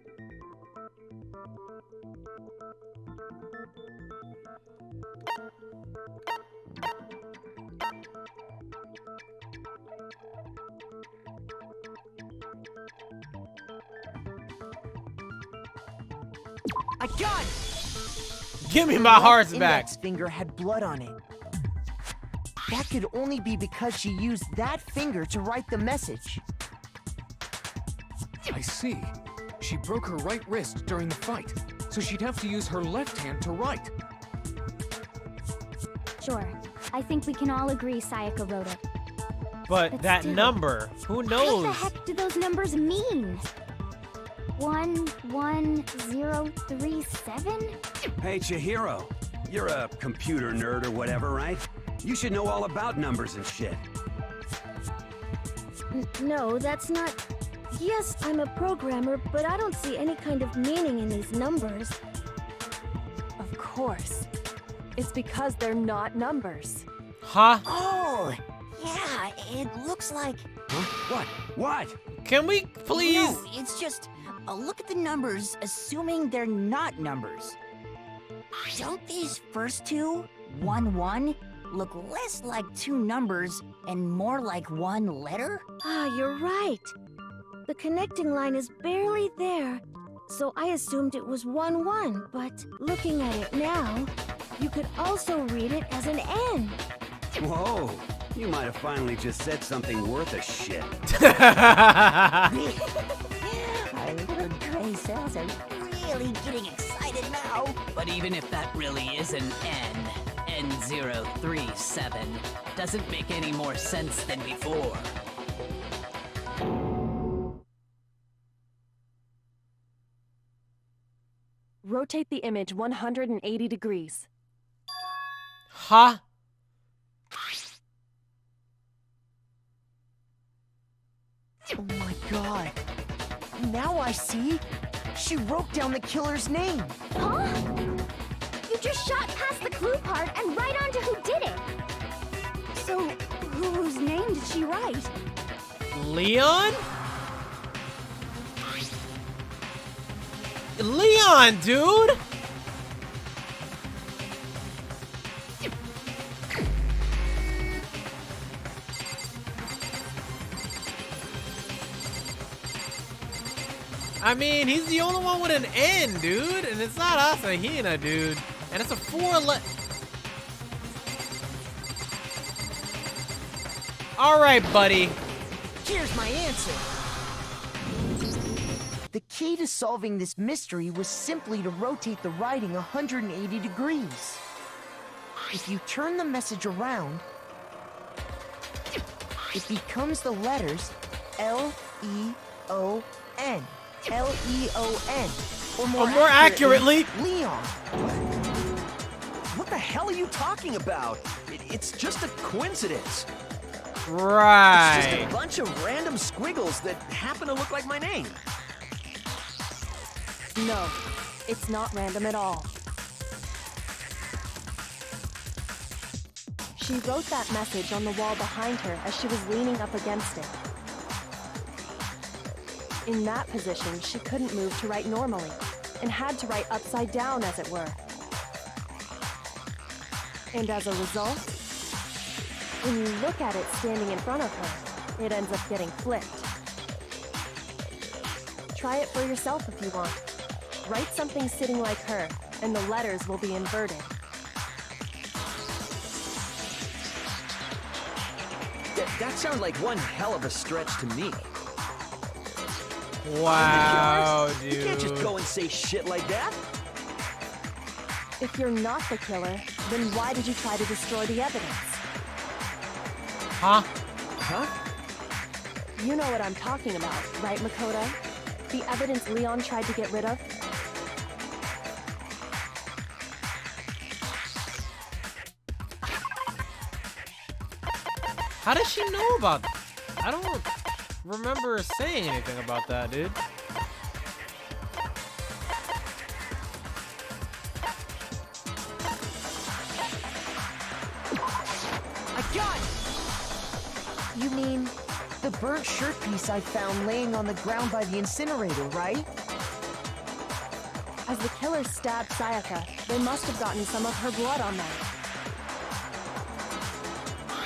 I got it! Give me Her my left hearts back. index finger had blood on it. That could only be because she used that finger to write the message. I see. She broke her right wrist during the fight, so she'd have to use her left hand to write. Sure. I think we can all agree Sayaka wrote it. But But that still, number, who What the knows? heck do those numbers mean? 11037? Hey, Chihiro. You're a computer nerd or whatever, right? You should know all about numbers and shit. No, that's not... Yes, I'm a programmer, but I don't see any kind of meaning in these numbers. Of course. It's because they're not numbers. Huh? Oh, yeah, it looks like... Huh? What? Can we please? No, it's just... look at the numbers, assuming they're not numbers. Don't these first two, 1-1, look less like two numbers and more like one letter? Ah, you're right. The connecting line is barely there, so I assumed it was 1-1, but looking at it now, you could also read it as an N. Whoa. You might have finally just said something worth a shit. Our little gray cells are really getting excited now. But even if that really is an N037, doesn't make any more sense than before. Rotate the image 180 degrees. Huh? Oh my god. Now I see. She wrote down the killer's name. Huh? You just shot past the clue part and right on to who did it. So, whose name did she write? Leon? Leon, dude! I mean, he's the only one with an N, dude, and it's not Asahina, dude. And it's a 4-letter. All right, buddy. Here's my answer. The key to solving this mystery was simply to rotate the writing 180 degrees. If you turn the message around, it becomes the letters L-E-O-N. L-E-O-N. Or more accurately, Leon. What the hell are you talking about? It's just a coincidence. It's Right. just a bunch of random squiggles that happen to look like my name. No, it's not random at all. She wrote that message on the wall behind her as she was leaning up against it. In that position, she couldn't move to write normally, and had to write upside down, as it were. And as a result, when you look at it standing in front of her, it ends up getting flipped. Try it for yourself if you want. Write something sitting like her, and the letters will be inverted. That sounds like one hell of a stretch to me. Wow, dude. You can't just go and say shit like that. If you're not the killer, then why did you try to destroy the evidence? Huh? Huh? You know what I'm talking about, right, Makoto? The evidence Leon tried to get rid of? How does she know about that? I don't remember her saying anything about that, dude. I got it! You mean the burnt shirt piece I found laying on the ground by the incinerator, right? As the killer stabbed Sayaka, they must have gotten some of her blood on them.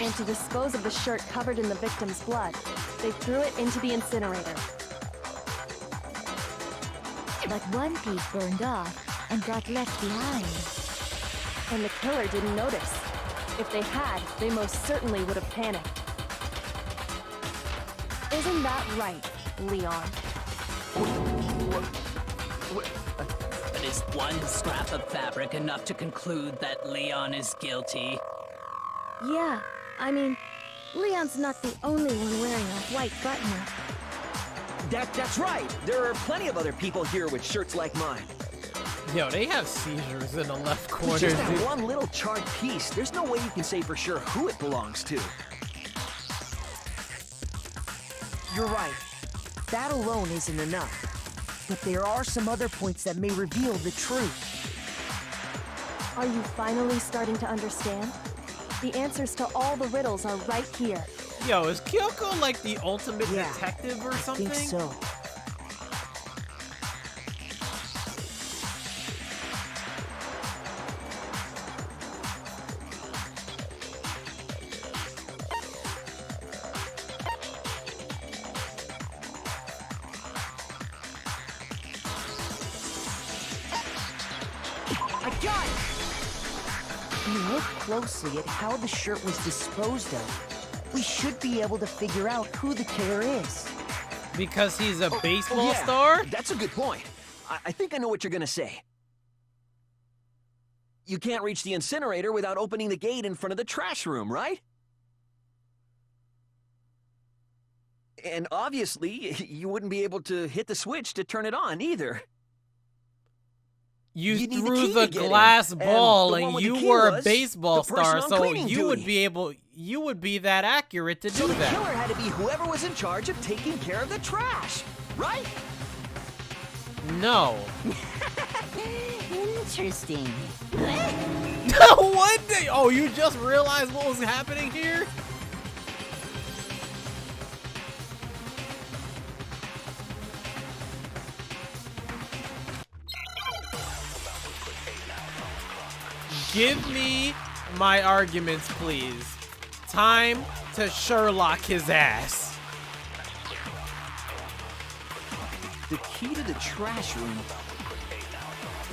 And to dispose of the shirt covered in the victim's blood, they threw it into the incinerator. But one piece burned off and got left behind. And the killer didn't notice. If they had, they most certainly would have panicked. Isn't that right, Leon? But is one scrap of fabric enough to conclude that Leon is guilty? Yeah, I mean, Leon's not the only one wearing a white button-up. That's right. There are plenty of other people here with shirts like mine. Yo, they have seizures in the left corner. Just that dude. one little charred piece. There's no way you can say for sure who it belongs to. You're right. That alone isn't enough. But there are some other points that may reveal the truth. Are you finally starting to understand? The answers to all the riddles are right here. Yo, is Kyoko like the ultimate detective or something? I think so. I got it! If you look closely at how the shirt was disposed of, we should be able to figure out who the killer is. Because he's a baseball yeah, star? That's a good point. I think I know what you're gonna say. You can't reach the incinerator without opening the gate in front of the trash room, right? And obviously, you wouldn't be able to hit the switch to turn it on either. You need the threw key the to get in. glass And ball the and one with the you key were a was baseball the person star, on so cleaning you would duty. be able, you would be that accurate to So do the that. killer had to be whoever was in charge of taking care of the trash, right? No. Interesting. What? Oh, you just realized what was happening here? Give me my arguments, please. Time to Sherlock his ass. The key to the trash room.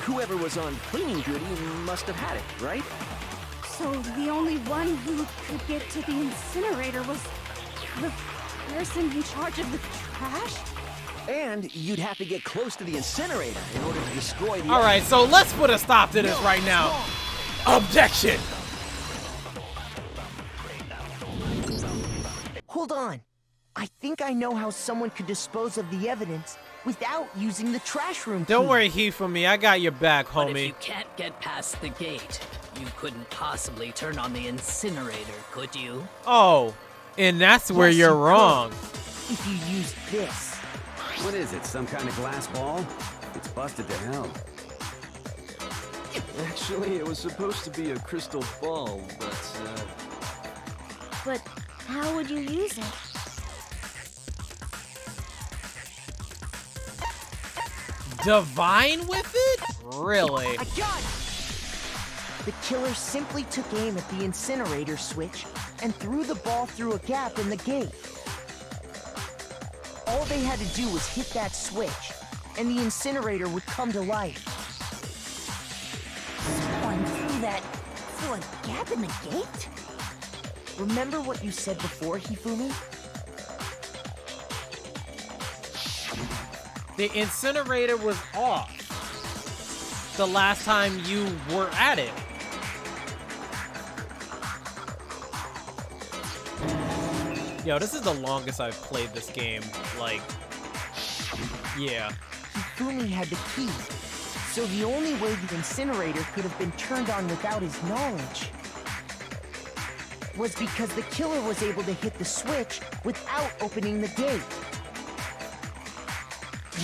Whoever was on cleaning duty must have had it, right? So the only one who could get to the incinerator was the person in charge of the trash? And you'd have to get close to the incinerator in order to destroy the... All right, so let's put a stop to this right now. Objection! Hold on. I think I know how someone could dispose of the evidence without using the trash room Don't key. worry, Heath, for me. I got your back, But if homie. you can't get past the gate, you couldn't possibly turn on the incinerator, could you? Oh, and that's where Yes, you're you could. wrong. If you used this. What is it, some kind of glass ball? It's busted to hell. Actually, it was supposed to be a crystal ball, but, But how would you use it? Divine with it? Really? I got it! The killer simply took aim at the incinerator switch and threw the ball through a gap in the gate. All they had to do was hit that switch, and the incinerator would come to life. Someone threw a gap in the gate? Remember what you said before, Hifumi? The incinerator was off the last time you were at it. Yo, this is the longest I've played this game. Like, yeah. Hifumi had the key, so the only way the incinerator could have been turned on without his knowledge was because the killer was able to hit the switch without opening the gate.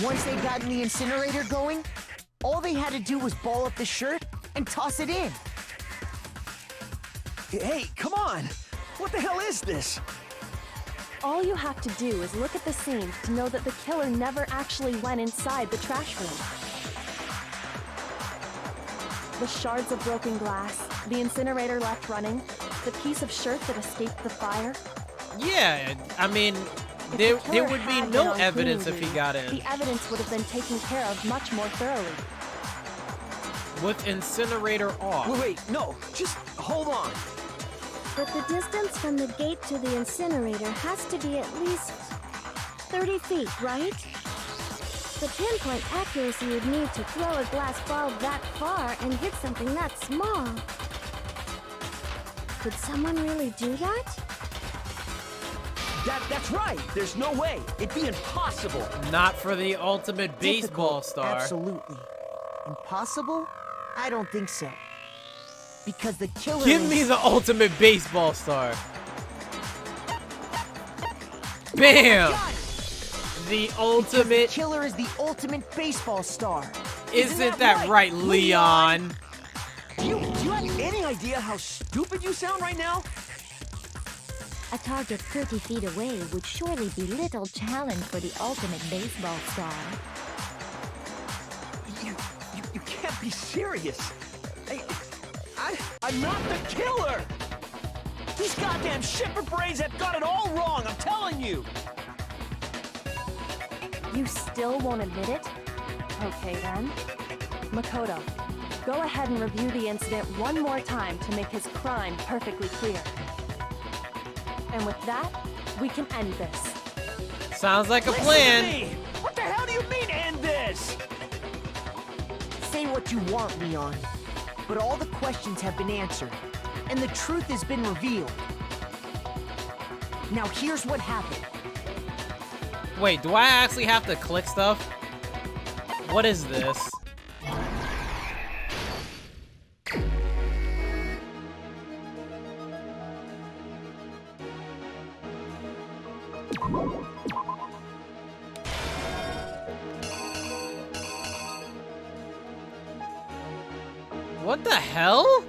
Once they'd gotten the incinerator going, all they had to do was ball up the shirt and toss it in. Hey, come on! What the hell is this? All you have to do is look at the scene to know that the killer never actually went inside the trash room. The shards of broken glass, the incinerator left running, the piece of shirt that escaped the fire. Yeah, I mean, there would be no evidence if he got in. The evidence would have been taken care of much more thoroughly. With incinerator off. Wait, no, just hold on. But the distance from the gate to the incinerator has to be at least 30 feet, right? The pinpoint accuracy you'd need to throw a glass ball that far and hit something that small. Could someone really do that? That's right. There's no way. It'd be impossible. Not for the ultimate baseball star. Absolutely. Impossible? I don't think so. Because the killer Give me the ultimate baseball star. Bam! The ultimate... The killer is the ultimate baseball star. Isn't that right, Leon? Do you have any idea how stupid you sound right now? A target 30 feet away would surely be little challenge for the ultimate baseball star. You can't be serious. I'm not the killer! These goddamn shipper brains have got it all wrong, I'm telling you! You still won't admit it? Okay then. Makoto, go ahead and review the incident one more time to make his crime perfectly clear. And with that, we can end this. Sounds like a Listen plan. to me. What the hell do you mean, end this? Say what you want, Leon. But all the questions have been answered, and the truth has been revealed. Now here's what happened. Wait, do I actually have to click stuff? What is this? What the hell?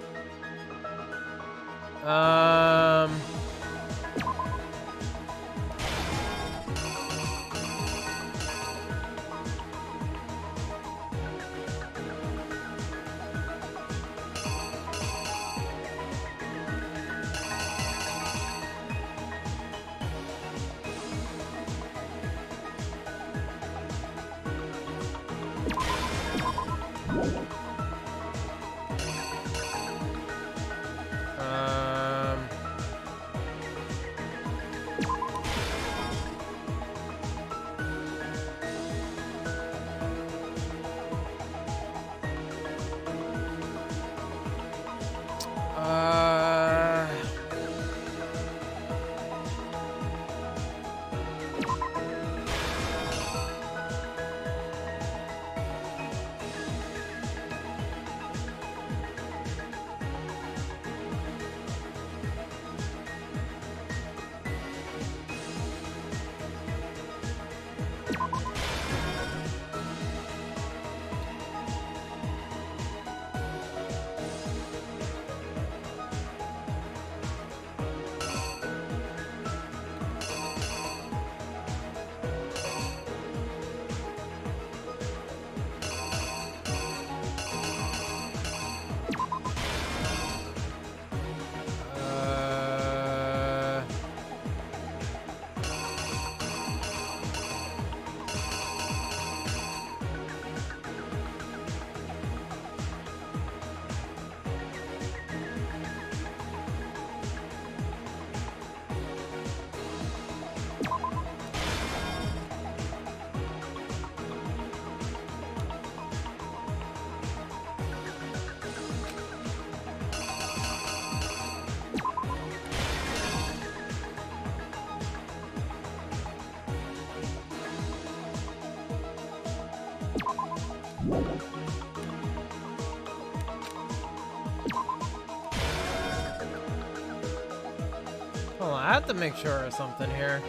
I have to make sure of something here.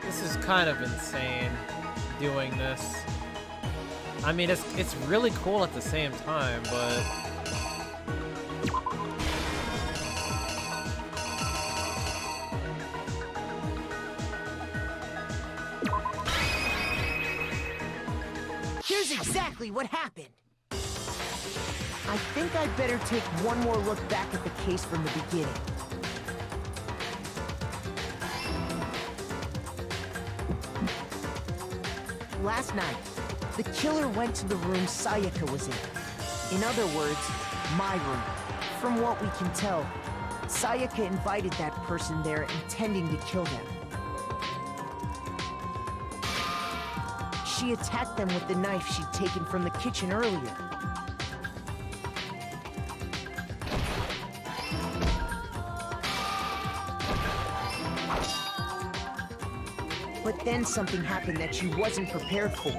This is kind of insane, doing this. I mean, it's really cool at the same time, but... Here's exactly what happened. I think I'd better take one more look back at the case from the beginning. Last night, the killer went to the room Sayaka was in. In other words, my room. From what we can tell, Sayaka invited that person there intending to kill them. She attacked them with the knife she'd taken from the kitchen earlier. But then something happened that she wasn't prepared for.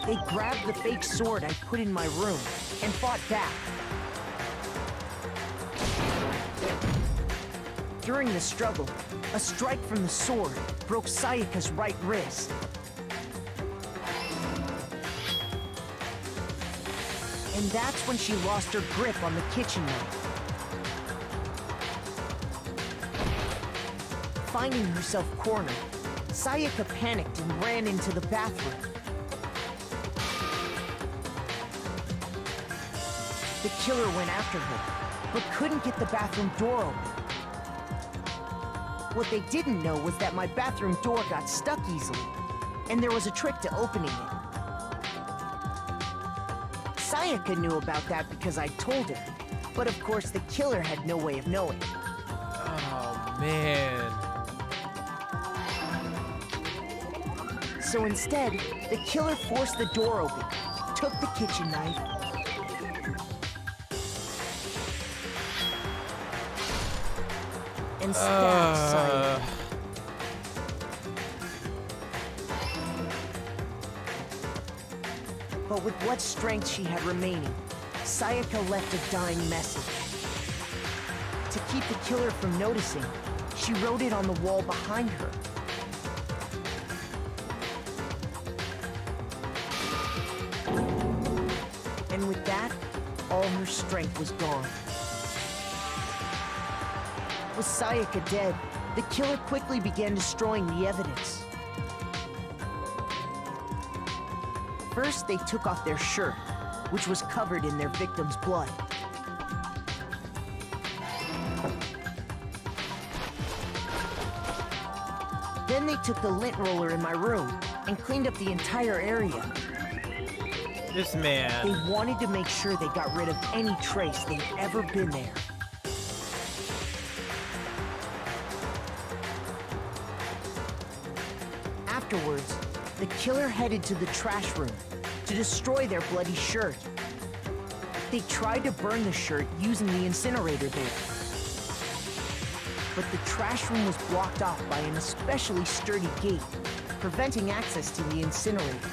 They grabbed the fake sword I put in my room and fought back. During the struggle, a strike from the sword broke Sayaka's right wrist. And that's when she lost her grip on the kitchen knife. Finding herself cornered, Sayaka panicked and ran into the bathroom. The killer went after her, but couldn't get the bathroom door open. What they didn't know was that my bathroom door got stuck easily, and there was a trick to opening it. Sayaka knew about that because I told her, but of course the killer had no way of knowing. Oh, man. So instead, the killer forced the door open, took the kitchen knife, and stabbed Sayaka. But with what strength she had remaining, Sayaka left a dying message. To keep the killer from noticing, she wrote it on the wall behind her. And with that, all her strength was gone. With Sayaka dead, the killer quickly began destroying the evidence. First, they took off their shirt, which was covered in their victim's blood. Then they took the lint roller in my room and cleaned up the entire area. This man. They wanted to make sure they got rid of any trace they'd ever been there. Afterwards, the killer headed to the trash room to destroy their bloody shirt. They tried to burn the shirt using the incinerator there. But the trash room was blocked off by an especially sturdy gate, preventing access to the incinerator.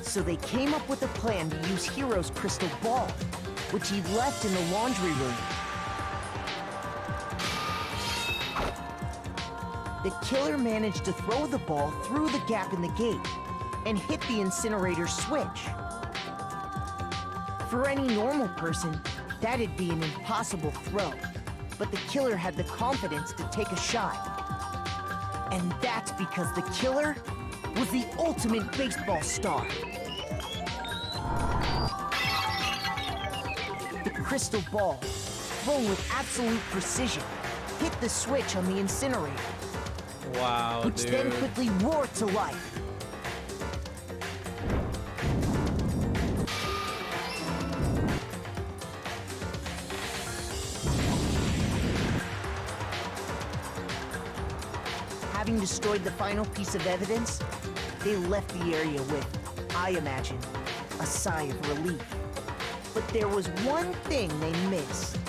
So they came up with a plan to use Hiro's crystal ball, which he'd left in the laundry room. The killer managed to throw the ball through the gap in the gate and hit the incinerator switch. For any normal person, that'd be an impossible throw, but the killer had the confidence to take a shot. And that's because the killer was the ultimate baseball star. The crystal ball, thrown with absolute precision, hit the switch on the incinerator. Wow, which dude. then quickly roared to life. Having destroyed the final piece of evidence, they left the area with, I imagine, a sigh of relief. But there was one thing they missed.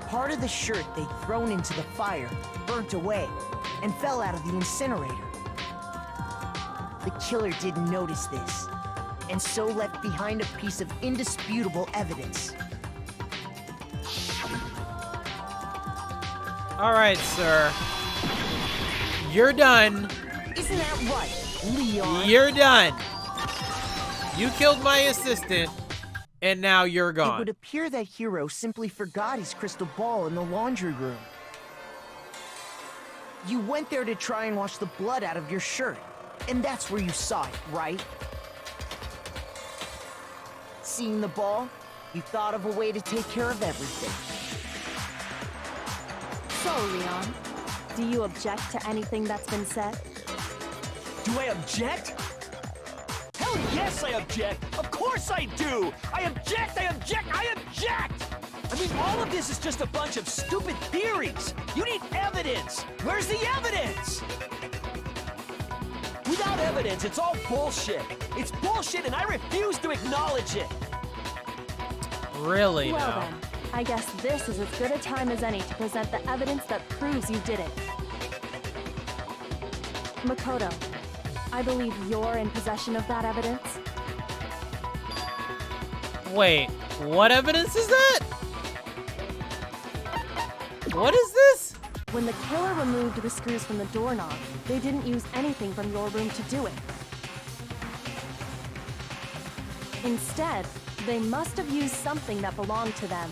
Part of the shirt they'd thrown into the fire burnt away and fell out of the incinerator. The killer didn't notice this, and so left behind a piece of indisputable evidence. All right, sir. You're done. Isn't that right, Leon? You're done. You killed my assistant, and now you're It gone. would appear that Hero simply forgot his crystal ball in the laundry room. You went there to try and wash the blood out of your shirt, and that's where you saw it, right? Seeing the ball, you thought of a way to take care of everything. So, Leon, do you object to anything that's been said? Do I object? Hell yes, I object! Of course I do! I object! I object! I object! I mean, all of this is just a bunch of stupid theories! You need evidence! Where's the evidence? Without evidence, it's all bullshit! It's bullshit and I refuse to acknowledge it! Really Well now? then, I guess this is as good a time as any to present the evidence that proves you did it. Makoto, I believe you're in possession of that evidence. Wait, what evidence is that? What is this? When the killer removed the screws from the doorknob, they didn't use anything from your room to do it. Instead, they must have used something that belonged to them.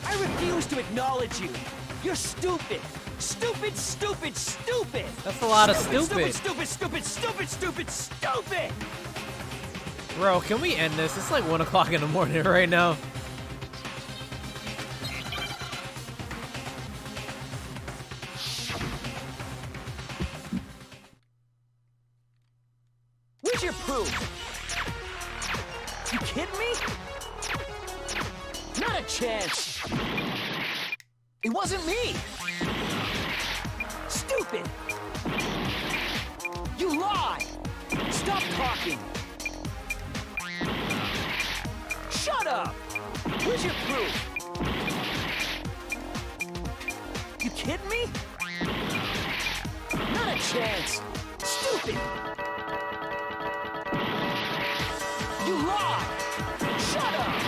I refuse to acknowledge you! You're stupid! Stupid, stupid, stupid! That's a lot of Stupid, stupid. stupid, stupid, stupid, stupid, stupid! Bro, can we end this? It's like 1 o'clock in the morning right now. Where's your proof? You kidding me? Not a chance! It wasn't me! Stupid! You lie! Stop talking! Shut up! Where's your proof? You kidding me? Not a chance! Stupid! You lie! Shut up!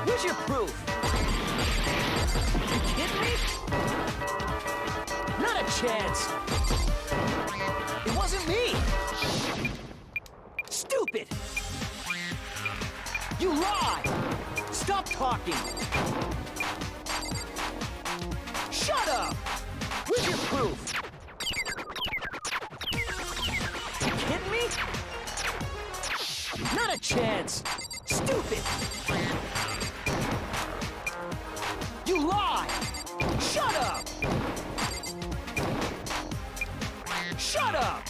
Where's your proof? You kidding me? Not a chance! It wasn't me! Stupid! You lie! Stop talking! Shut up! Where's your proof? You kidding me? Not a chance! Stupid! You lie! Shut up! Shut up!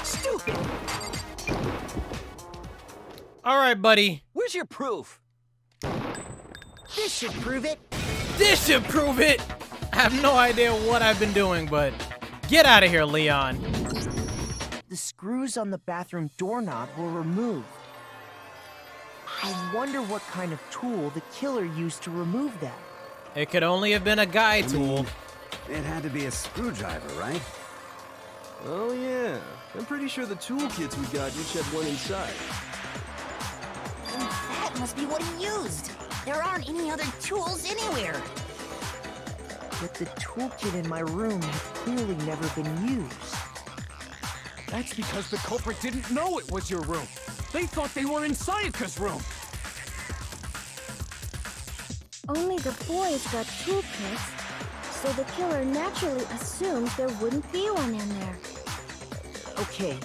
Stupid! All right, buddy. Where's your proof? This should prove it. This should prove it. I have no idea what I've been doing, but get out of here, Leon. The screws on the bathroom doorknob were removed. I wonder what kind of tool the killer used to remove them. It could only have been a guy tool. It had to be a screwdriver, right? Oh yeah, I'm pretty sure the toolkits we got each had one inside. That must be what he used. There aren't any other tools anywhere. But the toolkit in my room had clearly never been used. That's because the culprit didn't know it was your room. They thought they were in Sayaka's room. Only the boys got toolkits, so the killer naturally assumed there wouldn't be one in there. Okay,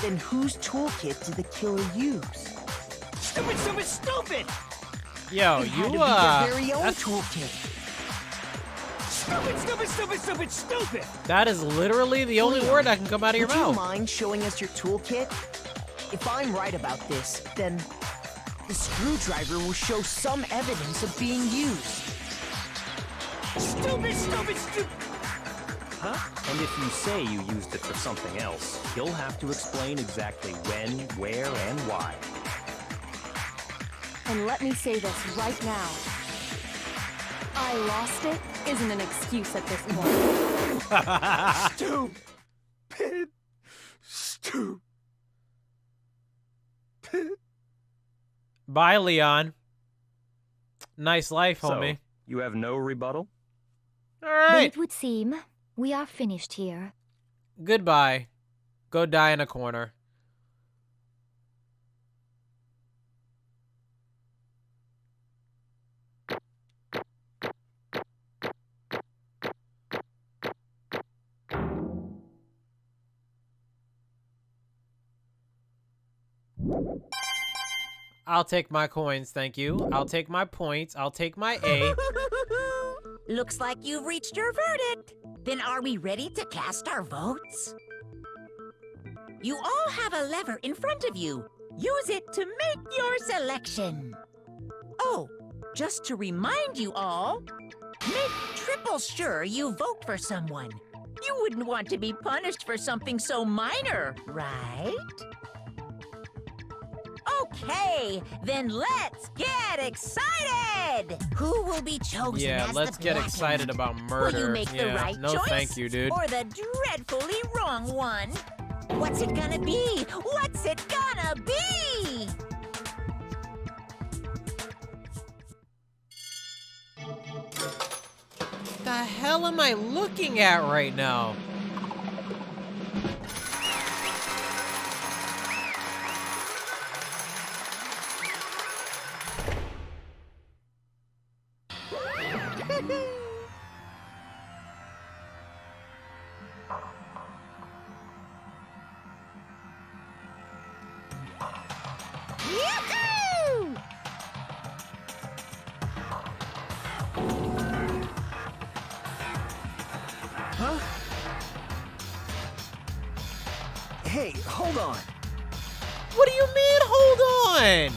then whose toolkit did the killer use? Stupid, stupid, stupid! Yo, It had you to be their very own toolkit. Stupid, stupid, stupid, stupid, stupid! that is literally the only Leon, word that can come out of your would you mouth. mind showing us your toolkit? If I'm right about this, then The screwdriver will show some evidence of being used. Stupid, stupid, stupid! Huh? And if you say you used it for something else, you'll have to explain exactly when, where, and why. And let me say this right now. I lost it isn't an excuse at this point. Stupid. Stupid. Bye, Leon. Nice life, homie. So, you have no rebuttal? All Then right. it would seem we are finished here. Goodbye. Go die in a corner. I'll take my coins, thank you. I'll take my points. I'll take my A. Looks like you've reached your verdict. Then are we ready to cast our votes? You all have a lever in front of you. Use it to make your selection. Oh, just to remind you all, make triple sure you vote for someone. You wouldn't want to be punished for something so minor, right? Okay, then let's get excited! Who will be chosen Yeah, as let's the get black excited end? about Will murder. you make the Yeah, right no choice? thank you, dude. Or the dreadfully wrong one? What's it gonna be? What's it gonna be? The hell am I looking at right now? Yahoo! Huh? Hey, hold on. What do you mean, hold on?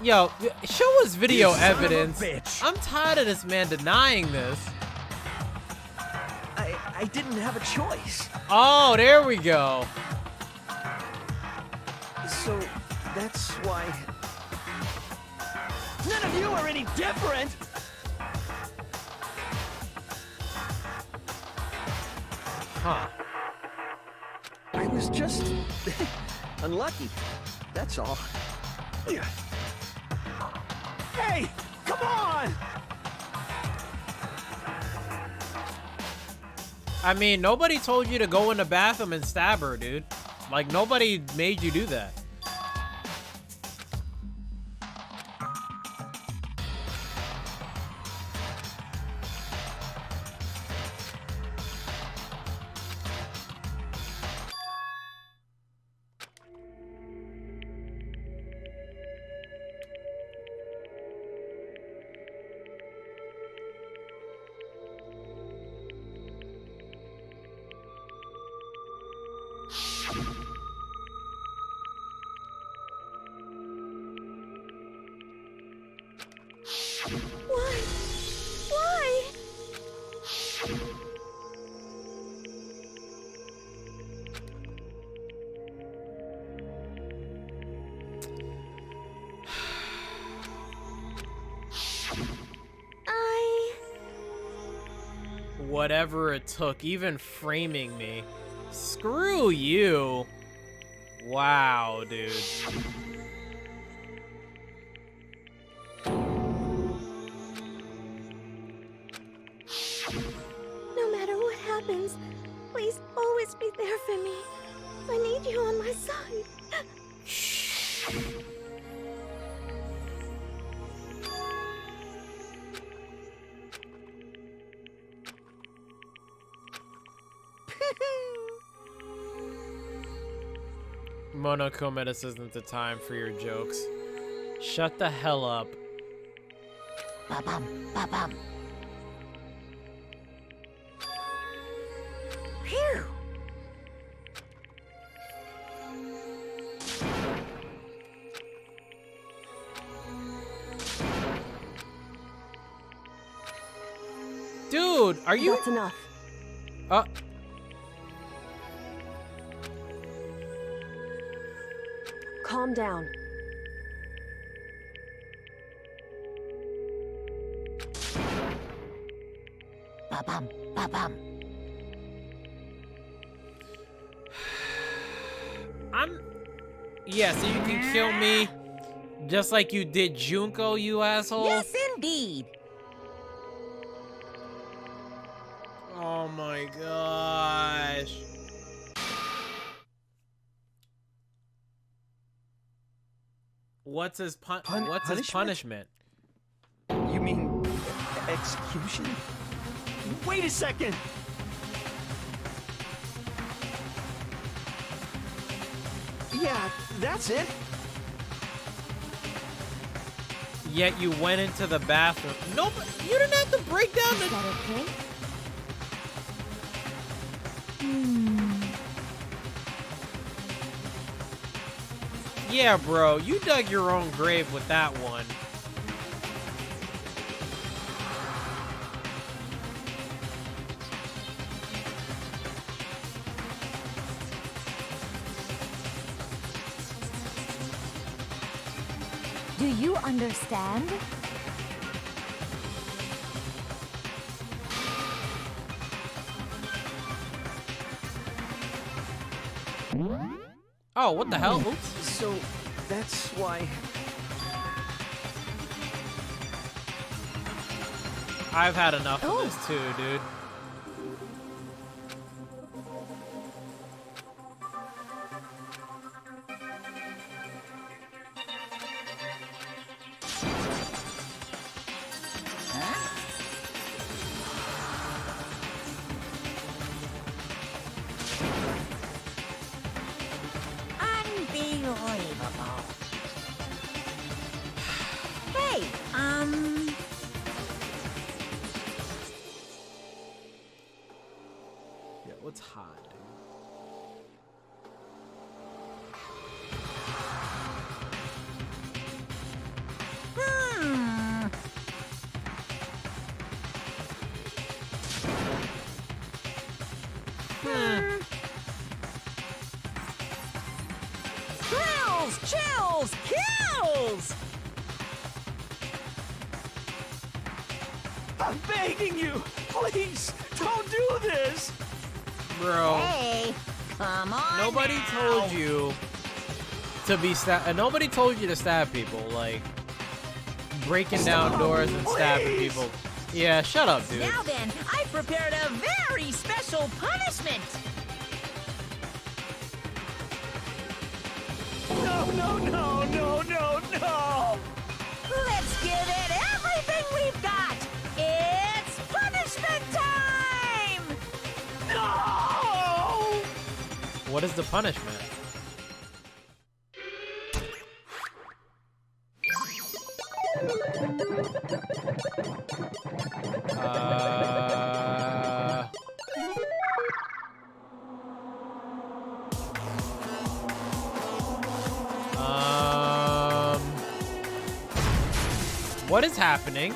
Yo, show us video You son of a evidence. bitch. I'm tired of this man denying this. I didn't have a choice. Oh, there we go. So, that's why... None of you are any different! Huh. I was just... unlucky. That's all. Hey! Come on! I mean, nobody told you to go in the bathroom and stab her, dude. Like, nobody made you do that. Why? Why? Whatever it took, even framing me. Screw you. Wow, dude. No matter what happens, please always be there for me. I need you on my side. Monokuma, this isn't the time for your jokes. Shut the hell up. Ba-bum, ba-bum. Phew! Dude, are you? That's enough. Calm down. Ba-bum, ba-bum. Yeah, so you can kill me just like you did Junko, you asshole. Yes, indeed. Oh my gosh. What's his punishment? You mean execution? Wait a second! Yeah, that's it. Yet you went into the bathroom. No, you didn't have to break down the. Is that okay? Yeah, bro, you dug your own grave with that one. Do you understand? Oh, what the hell? Oops. So, that's why... I've had enough of this too, dude. Unbelievable. Hey, Yeah, what's hot, dude? Thrills, chills, kills! I'm begging you! Please, don't do this! Bro. Hey, come on Nobody now. told you to be nobody told you to stab people, like breaking down doors and stabbing people. Yeah, shut up, dude. Now then, I've prepared a very special punishment. No, no, no, no, no, no! Let's give it everything we've got. It's punishment time! No! What is the punishment? What is happening?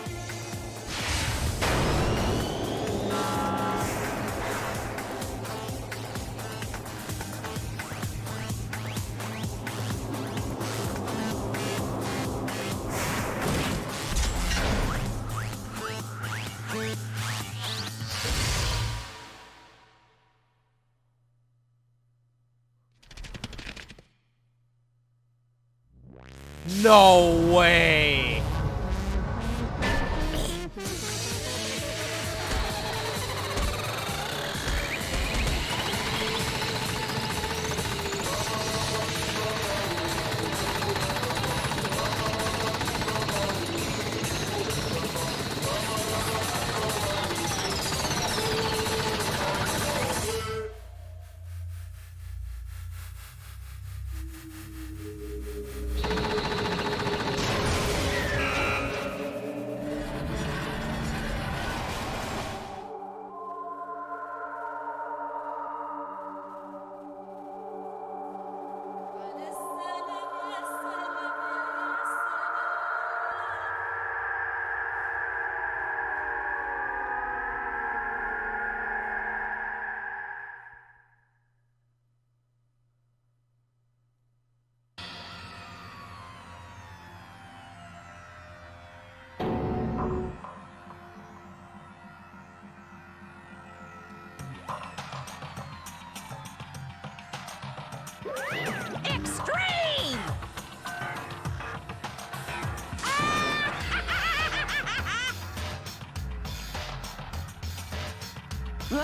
No way.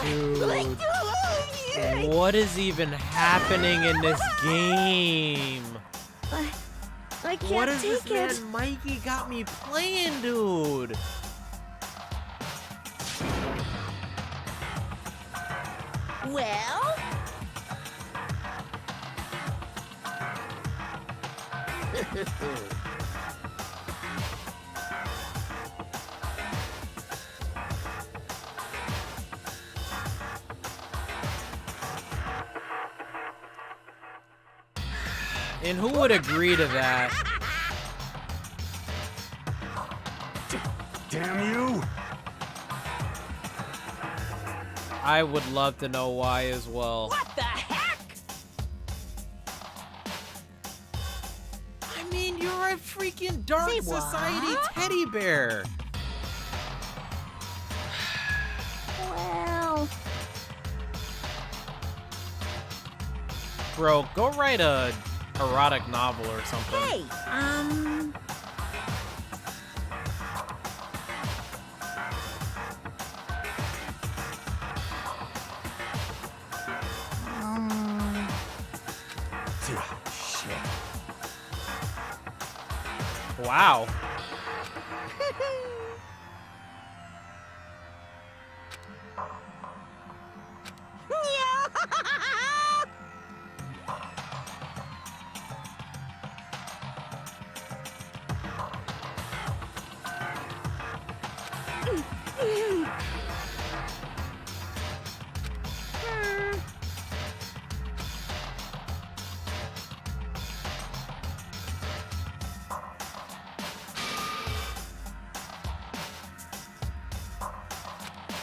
Dude, what is even happening in this game? I can't What is take this it. man Mikey got me playing, dude? Well? And who would agree to that? Damn you! I would love to know why as well. What the heck? I mean, you're a freaking Dark Say what? Society teddy bear. Well, Bro, go write a erotic novel or something. Hey, Wow.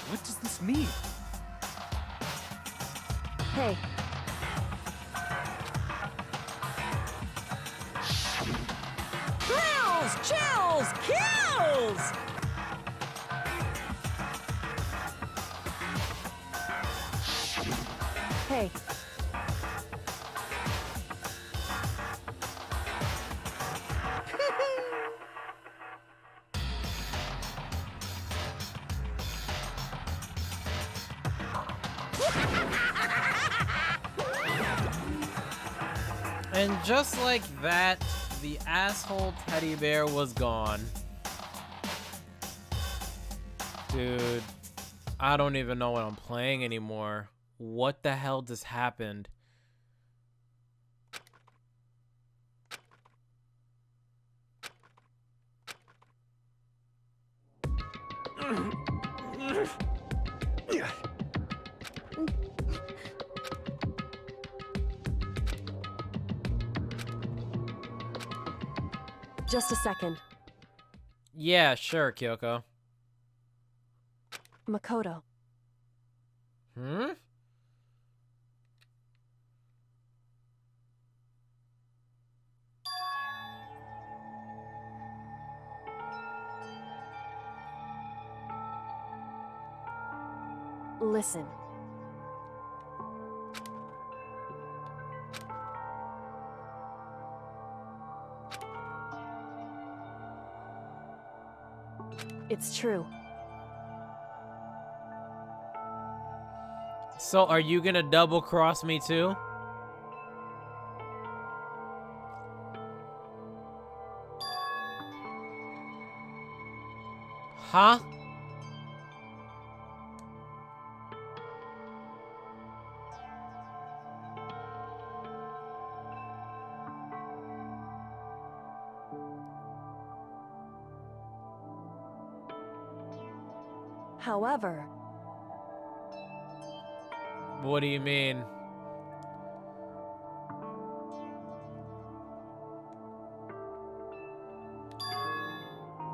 What does this mean? Hey, Thrills, chills, kills! hey. And just like that, the asshole teddy bear was gone. Dude, I don't even know what I'm playing anymore. What the hell just happened? Just a second. Yeah, sure, Kyoko. Makoto. Hmm? Listen. It's true. So are you gonna double cross me too? Huh? However, What do you mean?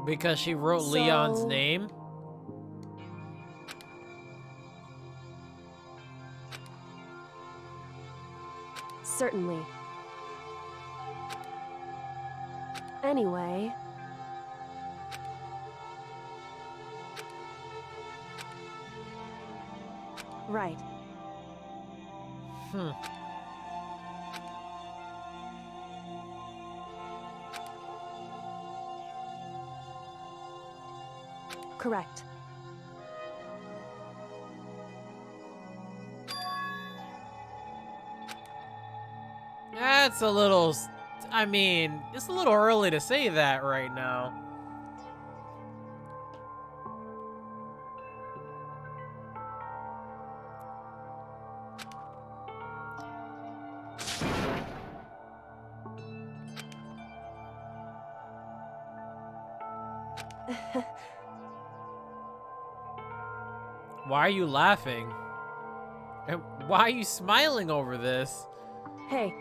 Because she wrote Leon's So- name? certainly. Anyway, right. Hmm. Correct. That's a little... I mean, it's a little early to say that right now. Why are you laughing? And why are you smiling over this? Hey.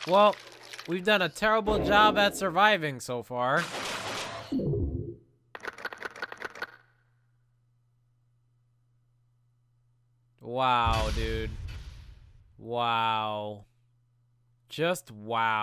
Well, we've done a terrible job at surviving so far. Wow, dude. Wow. Just wow.